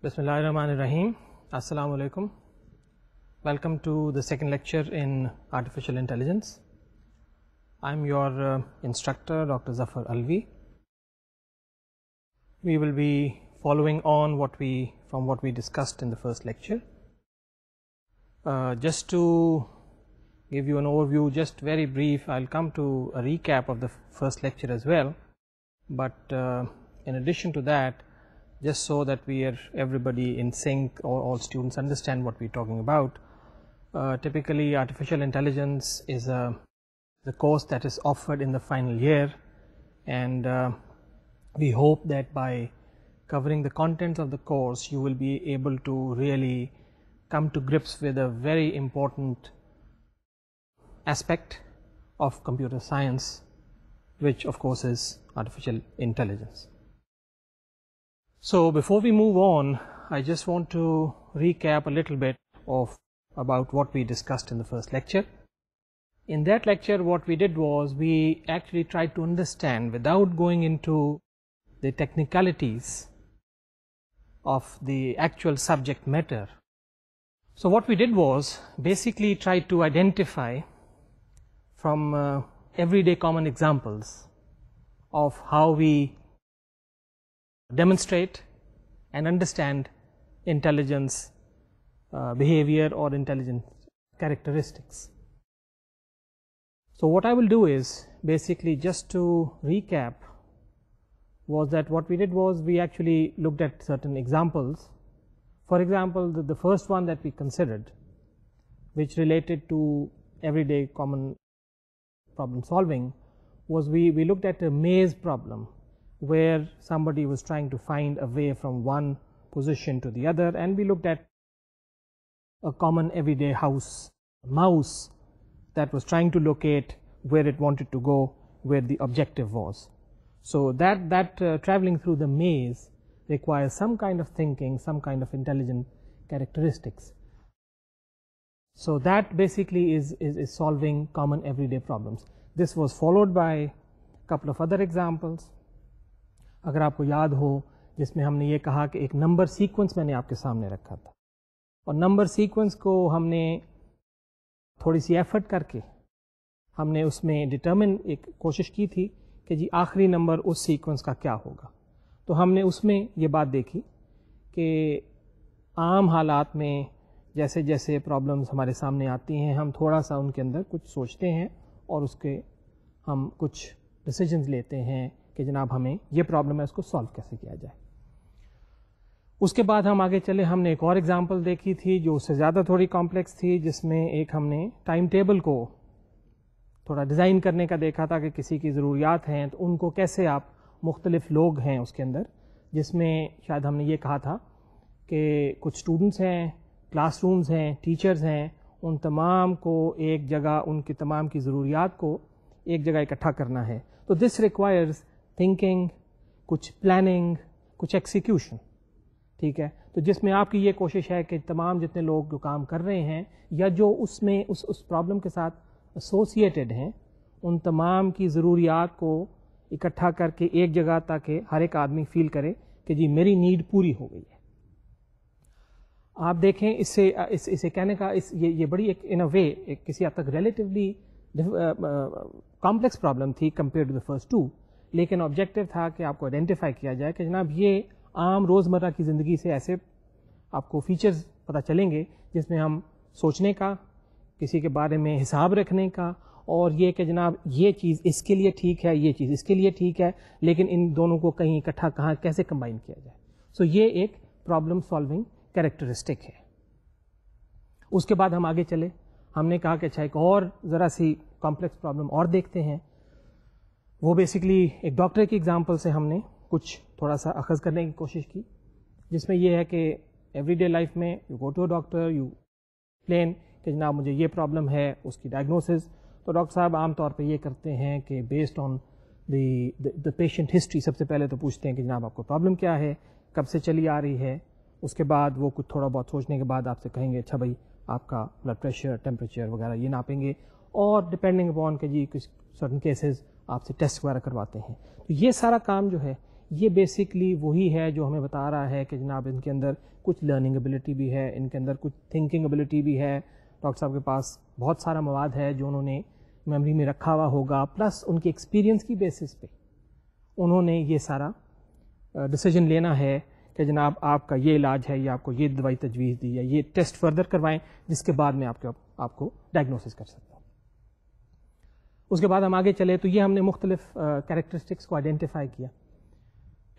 بسم اللہ الرحمن الرحیم. السلام علیکم. Welcome to the second lecture in Artificial Intelligence. I'm your instructor, Dr. Zafar Alvi. We will be following on from what we discussed in the first lecture. Just to give you an overview, just very brief, I'll come to a recap of the first lecture as well. But in addition to that, just so that we are everybody in sync, or all students understand what we're talking about. Typically artificial intelligence is the course that is offered in the final year, and we hope that by covering the contents of the course you will be able to really come to grips with a very important aspect of computer science, which of course is artificial intelligence. So before we move on, I just want to recap a little bit about what we discussed in the first lecture. In that lecture, what we did was we actually tried to understand, without going into the technicalities of the actual subject matter. So what we did was basically try to identify from everyday common examples of how we demonstrate and understand intelligence behavior or intelligence characteristics. So what I will do is basically, just to recap, was that what we did was we actually looked at certain examples. For example, the first one that we considered, which related to everyday common problem solving, was we looked at a maze problem, where somebody was trying to find a way from one position to the other, and we looked at a common everyday mouse that was trying to locate where it wanted to go, where the objective was. So that traveling through the maze requires some kind of thinking, some kind of intelligent characteristics. So that basically is solving common everyday problems. This was followed by a couple of other examples. اگر آپ کو یاد ہو، جس میں ہم نے یہ کہا کہ ایک نمبر سیکوینس میں نے آپ کے سامنے رکھا تھا، اور نمبر سیکوینس کو ہم نے تھوڑی سی ایفرٹ کر کے ہم نے اس میں ڈٹرمن ایک کوشش کی تھی کہ جی آخری نمبر اس سیکوینس کا کیا ہوگا. تو ہم نے اس میں یہ بات دیکھی کہ عام حالات میں جیسے جیسے پرابلمس ہمارے سامنے آتی ہیں، ہم تھوڑا سا ان کے اندر کچھ سوچتے ہیں اور اس کے ہم کچھ ڈیسیجنز لیتے ہیں کہ جناب ہمیں یہ پرابلم ہے، اس کو سالو کیسے کیا جائے. اس کے بعد ہم آگے چلے، ہم نے ایک اور ایگزامپل دیکھی تھی جو اس سے زیادہ تھوڑی کمپلیکس تھی، جس میں ایک ہم نے ٹائم ٹیبل کو تھوڑا ڈیزائن کرنے کا دیکھا تھا کہ کسی کی ضروریات ہیں تو ان کو کیسے آپ، مختلف لوگ ہیں اس کے اندر، جس میں شاید ہم نے یہ کہا تھا کہ کچھ اسٹوڈنٹس ہیں، کلاس رومز ہیں، ٹیچرز ہیں، ان تمام کو ایک جگہ، ان کی تمام کی ضروریات کو ایک جگہ اکٹھا کرنا ہے. تو دس ریکوائرز تھنکنگ، کچھ پلاننگ، کچھ ایکسیکیوشن. ٹھیک ہے، تو جس میں آپ کی یہ کوشش ہے کہ تمام جتنے لوگ جو کام کر رہے ہیں یا جو اس میں اس پرابلم کے ساتھ ایسوسیٹڈ ہیں، ان تمام کی ضروریات کو اکٹھا کر کے ایک جگہ، تاکہ ہر ایک آدمی فیل کرے کہ جی میری نیڈ پوری ہو گئی ہے. آپ دیکھیں اسے کہنے کا یہ بڑی ایک ان اے وے ایک کسی حد تک ریلیٹیولی کمپلیکس پرابلم تھی compare to the first two, لیکن آبجیکٹو تھا کہ آپ کو آئیڈینٹیفائی کیا جائے کہ جناب یہ عام روزمرہ کی زندگی سے ایسے آپ کو فیچرز پتہ چلیں گے جس میں ہم سوچنے کا، کسی کے بارے میں حساب رکھنے کا، اور یہ کہ جناب یہ چیز اس کے لیے ٹھیک ہے، یہ چیز اس کے لیے ٹھیک ہے، لیکن ان دونوں کو کہیں اکٹھا کہاں کیسے کمبائن کیا جائے. سو یہ ایک پرابلم سالونگ کیریکٹرسٹک ہے. اس کے بعد ہم آگے چلے، ہم نے کہا کہ اچھا ایک اور ذرا سی کمپلیکس پرابلم اور دیکھتے ہیں. وہ بیسکلی ایک ڈاکٹر کی ایگزامپل سے ہم نے کچھ تھوڑا سا اخذ کرنے کی کوشش کی، جس میں یہ ہے کہ ایوری ڈے لائف میں you go to a doctor, you plain کہ جناب مجھے یہ پرابلم ہے، اس کی ڈائگنوسس. تو ڈاکٹر صاحب عام طور پہ یہ کرتے ہیں کہ based on the patient history, سب سے پہلے تو پوچھتے ہیں کہ جناب آپ کو پرابلم کیا ہے، کب سے چلی آ رہی ہے. اس کے بعد وہ کچھ تھوڑا بہت سوچنے کے بعد آپ سے کہیں گے اچھا بھائی آپ کا بلڈ پریشر، ٹیمپریچر وغیرہ یہ ناپیں گے، اور ڈپینڈنگ اپون کہ جی کچھ سرٹن کیسز آپ سے ٹیسٹ وغیرہ کرواتے ہیں. تو یہ سارا کام جو ہے یہ بیسکلی وہی ہے جو ہمیں بتا رہا ہے کہ جناب ان کے اندر کچھ لرننگ ایبلٹی بھی ہے, ان کے اندر کچھ تھنکنگ ایبلٹی بھی ہے. ڈاکٹر صاحب کے پاس بہت سارا مواد ہے جو انہوں نے میموری میں رکھا ہوا ہوگا, پلس ان کے ایکسپیرینس کی بیسس پہ انہوں نے یہ سارا ڈیسیجن لینا ہے کہ جناب آپ کا یہ علاج ہے یا آپ کو یہ دوائی تجویز دی, یا یہ ٹیسٹ فردر کروائیں جس کے بعد میں آپ کو ڈائگنوسس کر سکتا ہوں. اس کے بعد ہم آگے چلے تو یہ ہم نے مختلف کیریکٹرسٹکس کو آئیڈینٹیفائی کیا.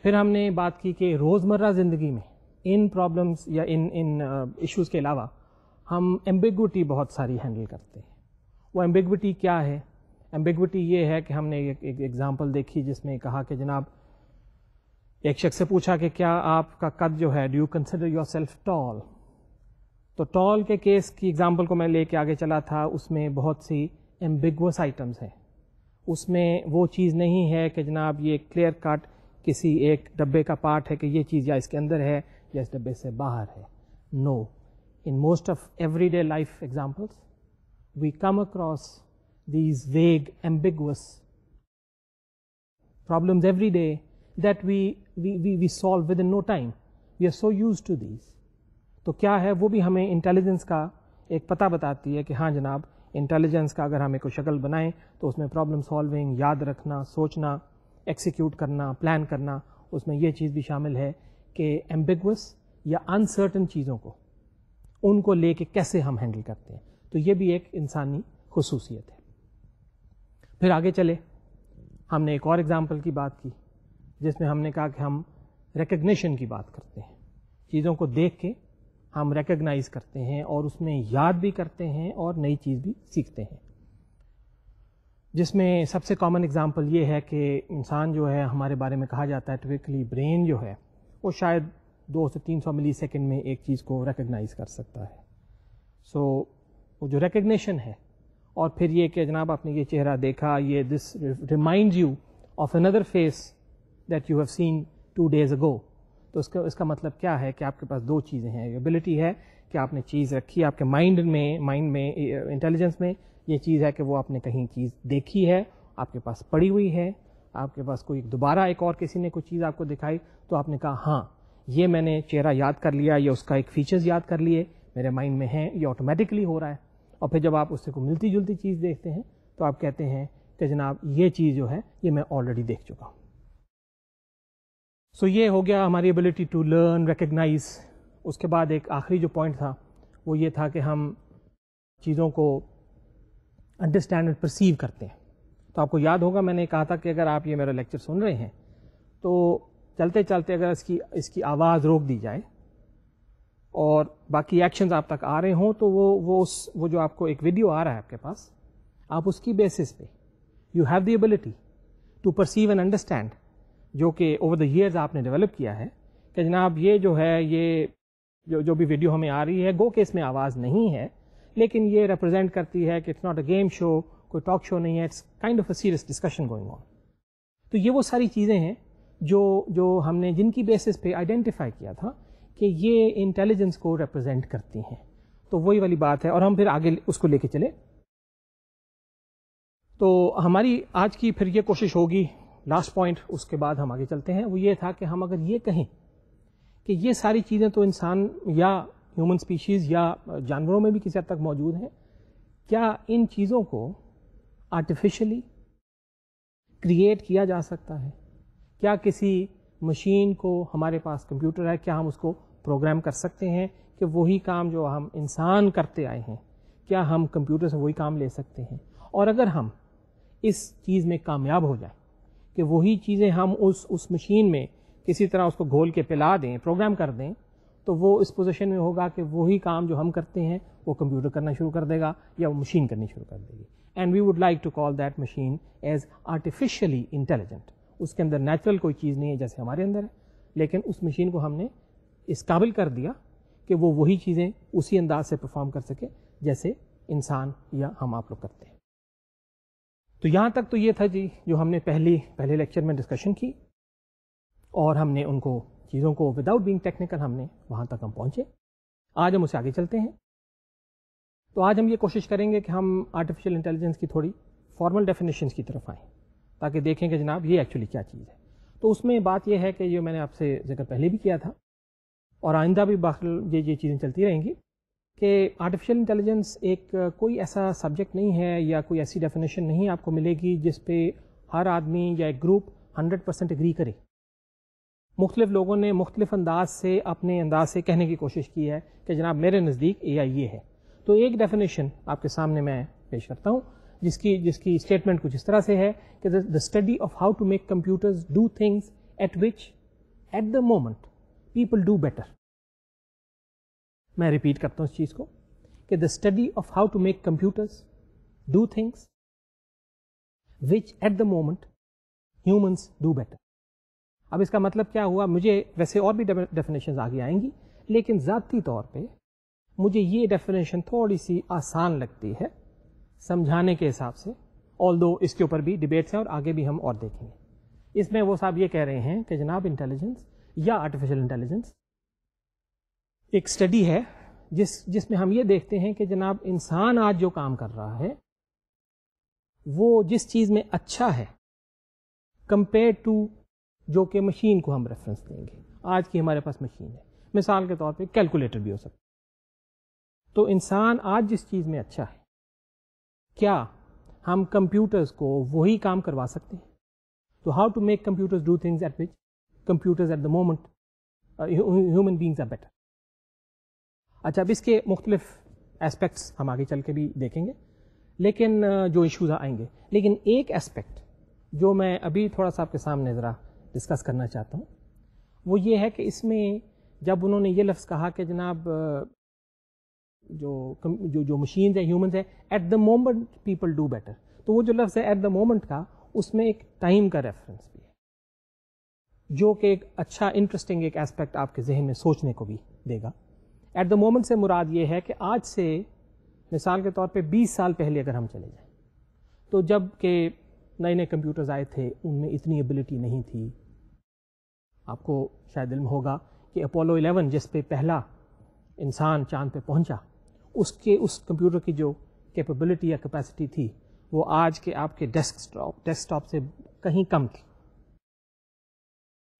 پھر ہم نے بات کی کہ روزمرہ زندگی میں ان پرابلمس یا ان ایشوز کے علاوہ ہم ایمبیگوٹی بہت ساری ہینڈل کرتے ہیں. وہ ایمبیگوٹی کیا ہے؟ ایمبیگوٹی یہ ہے کہ ہم نے ایک ایگزامپل دیکھی جس میں کہا کہ جناب ایک شخص سے پوچھا کہ کیا آپ کا قد جو ہے, do you consider yourself tall? تو ٹال کے کیس کی ایگزامپل کو میں لے کے آگے چلا تھا. اس میں بہت سی ایمبیگوس آئٹمس ہیں. اس میں وہ چیز نہیں ہے کہ جناب یہ کلیئر کٹ کسی ایک ڈبے کا پارٹ ہے کہ یہ چیز یا اس کے اندر ہے یا اس ڈبے سے باہر ہے. No, in most of every day life examples we come across these vague, ambiguous problems every day that we solve within no time. We are so used to these. تو کیا ہے وہ بھی ہمیں انٹیلیجنس کا ایک پتہ بتاتی ہے کہ ہاں جناب انٹیلیجنس کا اگر ہمیں کوئی شکل بنائیں تو اس میں پرابلم سالونگ, یاد رکھنا, سوچنا, ایکسیکیوٹ کرنا, پلان کرنا, اس میں یہ چیز بھی شامل ہے کہ ایمبیگوس یا انسرٹن چیزوں کو ان کو لے کے کیسے ہم ہینڈل کرتے ہیں. تو یہ بھی ایک انسانی خصوصیت ہے. پھر آگے چلے, ہم نے ایک اور ایگزامپل کی بات کی جس میں ہم نے کہا کہ ہم ریکگنیشن کی بات کرتے ہیں. چیزوں کو دیکھ کے ہم ریکگنائز کرتے ہیں اور اس میں یاد بھی کرتے ہیں اور نئی چیز بھی سیکھتے ہیں. جس میں سب سے کامن ایگزامپل یہ ہے کہ انسان جو ہے ہمارے بارے میں کہا جاتا ہے ٹپیکلی برین جو ہے وہ شاید 200 سے 300 ملی سیکنڈ میں ایک چیز کو ریکگنائز کر سکتا ہے. سو وہ جو ریکگنیشن ہے, اور پھر یہ کہ جناب آپ نے یہ چہرہ دیکھا, یہ this remind you of another face that you have seen 2 days ago. تو اس کا مطلب کیا ہے کہ آپ کے پاس دو چیزیں ہیں. ایبلٹی ہے کہ آپ نے چیز رکھی, آپ کے مائنڈ میں انٹیلیجنس میں یہ چیز ہے کہ وہ آپ نے کہیں چیز دیکھی ہے, آپ کے پاس پڑی ہوئی ہے, آپ کے پاس کوئی دوبارہ ایک اور کسی نے کوئی چیز آپ کو دکھائی تو آپ نے کہا ہاں یہ میں نے چہرہ یاد کر لیا, یا اس کا ایک فیچرز یاد کر لیے, میرے مائنڈ میں ہیں, یہ آٹومیٹکلی ہو رہا ہے. اور پھر جب آپ اس سے کوئی ملتی جلتی چیز دیکھتے ہیں تو آپ کہتے ہیں کہ جناب یہ چیز جو ہے یہ میں آلریڈی دیکھ چکا ہوں. سو یہ ہو گیا ہماری ایبلٹی ٹو لرن, ریکگنائز. اس کے بعد ایک آخری جو پوائنٹ تھا وہ یہ تھا کہ ہم چیزوں کو انڈرسٹینڈ اینڈ پرسیو کرتے ہیں. تو آپ کو یاد ہوگا میں نے کہا تھا کہ اگر آپ یہ میرا لیکچر سن رہے ہیں تو چلتے چلتے اگر اس کی آواز روک دی جائے اور باقی ایکشنز آپ تک آ رہے ہوں تو وہ جو آپ کو ایک ویڈیو آ رہا ہے آپ کے پاس, آپ اس کی بیسس پہ you have the ability to perceive and understand, جو کہ اوور دا ایئرز آپ نے ڈیولپ کیا ہے کہ جناب یہ جو ہے یہ جو بھی ویڈیو ہمیں آ رہی ہے گو کہ اس میں آواز نہیں ہے, لیکن یہ ریپرزینٹ کرتی ہے کہ it's not a game show, کوئی ٹاک شو نہیں ہے, it's kind of a serious discussion going on. تو یہ وہ ساری چیزیں ہیں جو ہم نے جن کی بیسس پہ آئیڈینٹیفائی کیا تھا کہ یہ انٹیلیجنس کو ریپرزینٹ کرتی ہیں. تو وہی والی بات ہے, اور ہم پھر آگے اس کو لے کے چلے. تو ہماری آج کی پھر یہ کوشش ہوگی, لاسٹ پوائنٹ اس کے بعد ہم آگے چلتے ہیں, وہ یہ تھا کہ ہم اگر یہ کہیں کہ یہ ساری چیزیں تو انسان یا ہیومن اسپیشیز یا جانوروں میں بھی کسی حد تک موجود ہیں, کیا ان چیزوں کو آرٹیفیشلی کریٹ کیا جا سکتا ہے؟ کیا کسی مشین کو, ہمارے پاس کمپیوٹر ہے, کیا ہم اس کو پروگرام کر سکتے ہیں کہ وہی کام جو ہم انسان کرتے آئے ہیں کیا ہم کمپیوٹر سے وہی کام لے سکتے ہیں؟ اور اگر ہم اس چیز میں کامیاب ہو جائیں کہ وہی چیزیں ہم اس مشین میں کسی طرح اس کو گھول کے پلا دیں, پروگرام کر دیں, تو وہ اس پوزیشن میں ہوگا کہ وہی کام جو ہم کرتے ہیں وہ کمپیوٹر کرنا شروع کر دے گا یا وہ مشین کرنی شروع کر دے گی. And we would like to call that machine as artificially intelligent. اس کے اندر نیچرل کوئی چیز نہیں ہے جیسے ہمارے اندر ہے, لیکن اس مشین کو ہم نے اس قابل کر دیا کہ وہ وہی چیزیں اسی انداز سے پرفارم کر سکے جیسے انسان یا ہم آپ لوگ کرتے ہیں. تو یہاں تک تو یہ تھا جی جو ہم نے پہلے لیکچر میں ڈسکشن کی, اور ہم نے ان کو چیزوں کو وداؤٹ بینگ ٹیکنیکل ہم نے وہاں تک ہم پہنچے. آج ہم اسے آگے چلتے ہیں. تو آج ہم یہ کوشش کریں گے کہ ہم آرٹیفیشیل انٹیلیجنس کی تھوڑی فارمل ڈیفینیشنز کی طرف آئیں تاکہ دیکھیں کہ جناب یہ ایکچولی کیا چیز ہے. تو اس میں بات یہ ہے کہ یہ میں نے آپ سے ذکر پہلے بھی کیا تھا اور آئندہ بھی یہ چیزیں چلتی رہیں گی کہ آرٹیفیشیل انٹیلیجنس ایک کوئی ایسا سبجیکٹ نہیں ہے یا کوئی ایسی ڈیفینیشن نہیں آپ کو ملے گی جس پہ ہر آدمی یا ایک گروپ 100% اگری کرے. مختلف لوگوں نے مختلف انداز سے اپنے انداز سے کہنے کی کوشش کی ہے کہ جناب میرے نزدیک اے آئی یہ ہے. تو ایک ڈیفینیشن آپ کے سامنے میں پیش کرتا ہوں جس کی اسٹیٹمنٹ کچھ اس طرح سے ہے کہ the study of how to make computers do things at which at the moment people do better. میں ریپیٹ کرتا ہوں اس چیز کو کہ the study of how to make computers do things which at the moment humans do better. اب اس کا مطلب کیا ہوا؟ مجھے ویسے اور بھی ڈیفینیشنز آگے آئیں گی لیکن ذاتی طور پہ مجھے یہ ڈیفینیشن تھوڑی سی آسان لگتی ہے سمجھانے کے حساب سے، آلدو اس کے اوپر بھی ڈیبیٹس ہیں اور آگے بھی ہم اور دیکھیں گے. اس میں وہ صاحب یہ کہہ رہے ہیں کہ جناب انٹیلیجنس یا آرٹیفیشیل انٹیلیجنس ایک اسٹڈی ہے جس میں ہم یہ دیکھتے ہیں کہ جناب انسان آج جو کام کر رہا ہے وہ جس چیز میں اچھا ہے کمپیئر ٹو جو کہ مشین کو ہم ریفرنس دیں گے. آج کی ہمارے پاس مشین ہے، مثال کے طور پہ کیلکولیٹر بھی ہو سکتا ہے. تو انسان آج جس چیز میں اچھا ہے کیا ہم کمپیوٹرز کو وہی کام کروا سکتے ہیں؟ تو how to make computers do things at which computers at the moment human beings are better. اچھا اب اس کے مختلف اسپیکٹس ہم آگے چل کے بھی دیکھیں گے لیکن جو ایشوز آئیں گے، لیکن ایک اسپیکٹ جو میں ابھی تھوڑا سا آپ کے سامنے ذرا ڈسکس کرنا چاہتا ہوں وہ یہ ہے کہ اس میں جب انہوں نے یہ لفظ کہا کہ جناب جو مشینز ہیں ہیومنز ہیں at the moment people do better, تو وہ جو لفظ ہے ایٹ دا مومنٹ کا اس میں ایک ٹائم کا ریفرنس بھی ہے جو کہ ایک اچھا انٹرسٹنگ ایک اسپیکٹ آپ کے ذہن میں سوچنے کو بھی دے گا. ایٹ دا مومنٹ سے مراد یہ ہے کہ آج سے مثال کے طور پہ 20 سال پہلے اگر ہم چلے جائیں تو جب کہ نئے نئے کمپیوٹرز آئے تھے ان میں اتنی ایبلٹی نہیں تھی. آپ کو شاید علم ہوگا کہ اپولو 11 جس پہ پہلا انسان چاند پہ پہنچا اس کمپیوٹر کی جو کیپیبلٹی یا کیپیسٹی تھی وہ آج کے آپ کے ڈیسک ٹاپ سے کہیں کم تھی.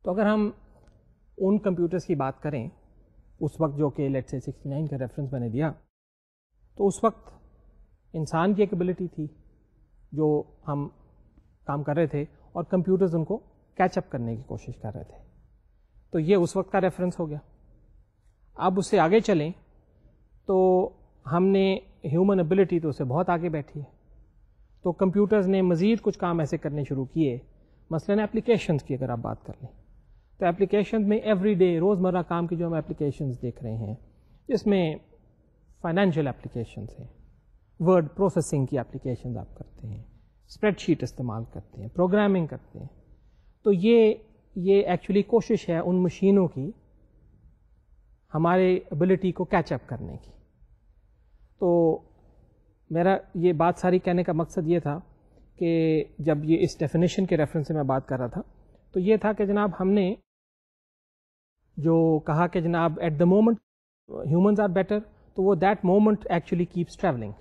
تو اگر ہم ان کمپیوٹرز کی بات کریں اس وقت جو کہ لیٹ سے 69 کا ریفرنس میں نے دیا تو اس وقت انسان کی ایک ایبلٹی تھی جو ہم کام کر رہے تھے اور کمپیوٹرز ان کو کیچ اپ کرنے کی کوشش کر رہے تھے. تو یہ اس وقت کا ریفرنس ہو گیا. اب اس سے آگے چلیں تو ہم نے ہیومن ایبلٹی تو اسے بہت آگے بیٹھی ہے تو کمپیوٹرز نے مزید کچھ کام ایسے کرنے شروع کیے، مثلاً اپلیکیشنز کی اگر آپ بات کر لیں تو اپلیکیشنز میں ایوری ڈے روزمرہ کام کی جو ہم اپلیکیشنز دیکھ رہے ہیں جس میں فائنینشیل اپلیکیشنز ہیں، ورڈ پروسیسنگ کی اپلیکیشنز آپ کرتے ہیں، اسپریڈ شیٹ استعمال کرتے ہیں، پروگرامنگ کرتے ہیں. تو یہ ایکچولی کوشش ہے ان مشینوں کی ہمارے ایبلٹی کو کیچ اپ کرنے کی. تو میرا یہ بات ساری کہنے کا مقصد یہ تھا کہ جب یہ اس ڈیفینیشن کے ریفرنس سے میں بات کر رہا تھا تو یہ تھا کہ جناب ہم نے جو کہا کہ جناب at the moment humans are better, تو وہ that moment actually keeps travelling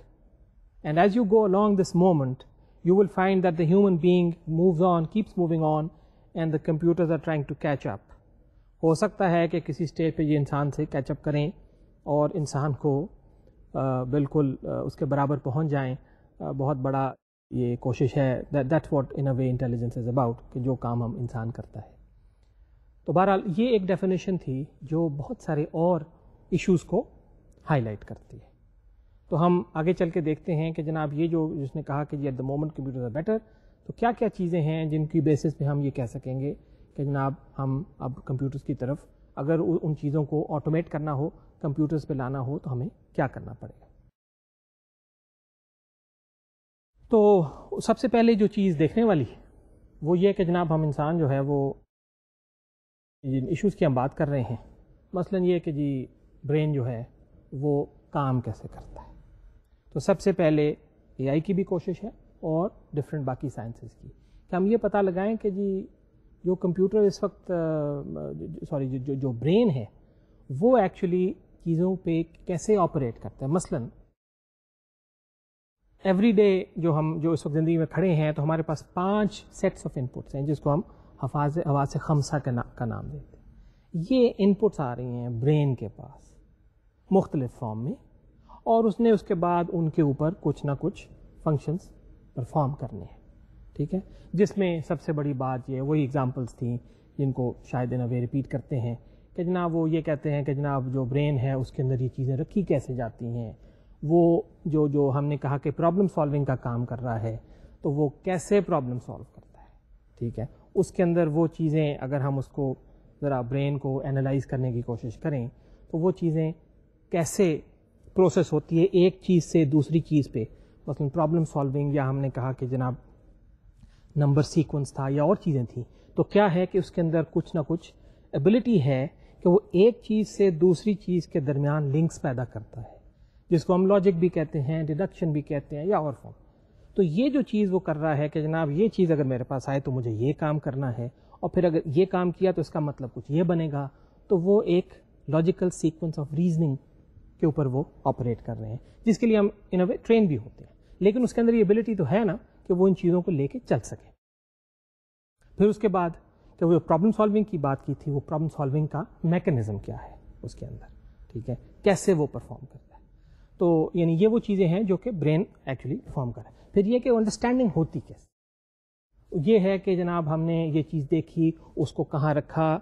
and as you go along this moment you will find that the human being moves on keeps moving on and the computers are trying to catch up. ہو سکتا ہے کہ کسی stage پہ یہ انسان سے catch up کریں اور انسان کو بالکل اس کے برابر پہنچ جائیں. بہت بڑا یہ کوشش ہے، that's what in a way intelligence is about, کہ جو کام ہم انسان کرتا ہے. تو بہرحال یہ ایک ڈیفینیشن تھی جو بہت سارے اور ایشوز کو ہائی لائٹ کرتی ہے. تو ہم آگے چل کے دیکھتے ہیں کہ جناب یہ جو جس نے کہا کہ at the moment computers are better, تو کیا کیا چیزیں ہیں جن کی بیسس پہ ہم یہ کہہ سکیں گے کہ جناب ہم اب کمپیوٹرز کی طرف اگر ان چیزوں کو آٹومیٹ کرنا ہو، کمپیوٹرز پہ لانا ہو تو ہمیں کیا کرنا پڑے گا. تو سب سے پہلے جو چیز دیکھنے والی وہ یہ کہ جناب ہم انسان جو ہے وہ جن ایشوز کی ہم بات کر رہے ہیں، مثلا یہ کہ جی برین جو ہے وہ کام کیسے کرتا ہے. تو سب سے پہلے اے آئی کی بھی کوشش ہے اور ڈفرینٹ باقی سائنسز کی کہ ہم یہ پتہ لگائیں کہ جی جو کمپیوٹر اس وقت جو برین ہے وہ ایکچولی چیزوں پہ کیسے آپریٹ کرتا ہے. مثلاً ایوری ڈے جو اس وقت زندگی میں کھڑے ہیں تو ہمارے پاس 5 سیٹس آف ان پٹس ہیں جس کو ہم حواس خمسہ کا نام دیتے ہیں. یہ ان پٹس آ رہی ہیں برین کے پاس مختلف فارم میں, اور اس نے اس کے بعد ان کے اوپر کچھ نہ کچھ فنکشنز پرفارم کرنے ہیں. ٹھیک ہے, جس میں سب سے بڑی بات یہ وہی ایگزامپلس تھیں جن کو شاید ان وے ریپیٹ کرتے ہیں کہ جناب وہ یہ کہتے ہیں کہ جناب جو برین ہے اس کے اندر یہ چیزیں رکھی کیسے جاتی ہیں, وہ جو ہم نے کہا کہ پرابلم سالونگ کا کام کر رہا ہے تو وہ کیسے پرابلم سالو کرتا ہے. ٹھیک ہے, اس کے اندر وہ چیزیں اگر ہم اس کو ذرا برین کو انالائز کرنے کی کوشش کریں تو وہ چیزیں کیسے پروسیس ہوتی ہے ایک چیز سے دوسری چیز پہ. مثلا پرابلم سالونگ, یا ہم نے کہا کہ جناب نمبر سیکوینس تھا یا اور چیزیں تھیں, تو کیا ہے کہ اس کے اندر کچھ نہ کچھ ایبلٹی ہے کہ وہ ایک چیز سے دوسری چیز کے درمیان لنکس پیدا کرتا ہے, جس کو ہم لاجک بھی کہتے ہیں, ڈیڈکشن بھی کہتے ہیں یا اور فارم. تو یہ جو چیز وہ کر رہا ہے کہ جناب یہ چیز اگر میرے پاس آئے تو مجھے یہ کام کرنا ہے, اور پھر اگر یہ کام کیا تو اس کا مطلب کچھ یہ بنے گا, تو وہ ایک لاجیکل سیکوینس آف ریزننگ کے اوپر وہ آپریٹ کر رہے ہیں, جس کے لیے ہم ان اے وے ٹرین بھی ہوتے ہیں. لیکن اس کے اندر یہ ایبلٹی تو ہے نا کہ وہ ان چیزوں کو لے کے چل سکے. پھر اس کے بعد کہ وہ پرابلم سالونگ کی بات کی تھی, وہ پرابلم سالونگ کا میکینزم کیا ہے اس کے اندر, ٹھیک ہے, کیسے وہ پرفارم کرتا ہے. تو یعنی یہ وہ چیزیں ہیں جو کہ برین ایکچولی پرفارم کرے. پھر یہ کہ انڈرسٹینڈنگ ہوتی کیسے, یہ ہے کہ جناب ہم نے یہ چیز دیکھی, اس کو کہاں رکھا,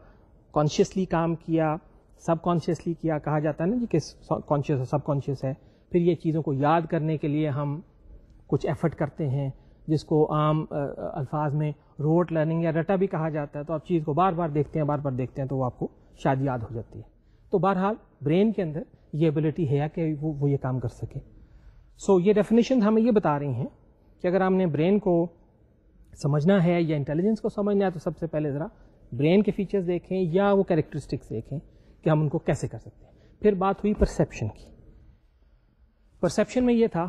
کانشیسلی کام کیا, سب کانشیسلی کیا, کہا جاتا ہے نا جی کہ کانشیس اور سب کانشیس ہے. پھر یہ چیزوں کو یاد کرنے کے لیے ہم کچھ ایفرٹ کرتے ہیں, جس کو عام الفاظ میں روٹ لرننگ یا رٹا بھی کہا جاتا ہے. تو آپ چیز کو بار بار دیکھتے ہیں تو وہ آپ کو شاید یاد ہو جاتی ہے. تو بہرحال برین کے اندر یہ ایبلٹی ہے کہ وہ یہ کام کر سکے. سو یہ ڈیفینیشن ہمیں یہ بتا رہی ہیں کہ اگر ہم نے برین کو سمجھنا ہے یا انٹیلیجنس کو سمجھنا ہے تو سب سے پہلے ذرا برین کے فیچرز دیکھیں یا وہ کیریکٹرسٹکس دیکھیں کہ ہم ان کو کیسے کر سکتے ہیں. پھر بات ہوئی پرسیپشن کی. پرسیپشن میں یہ تھا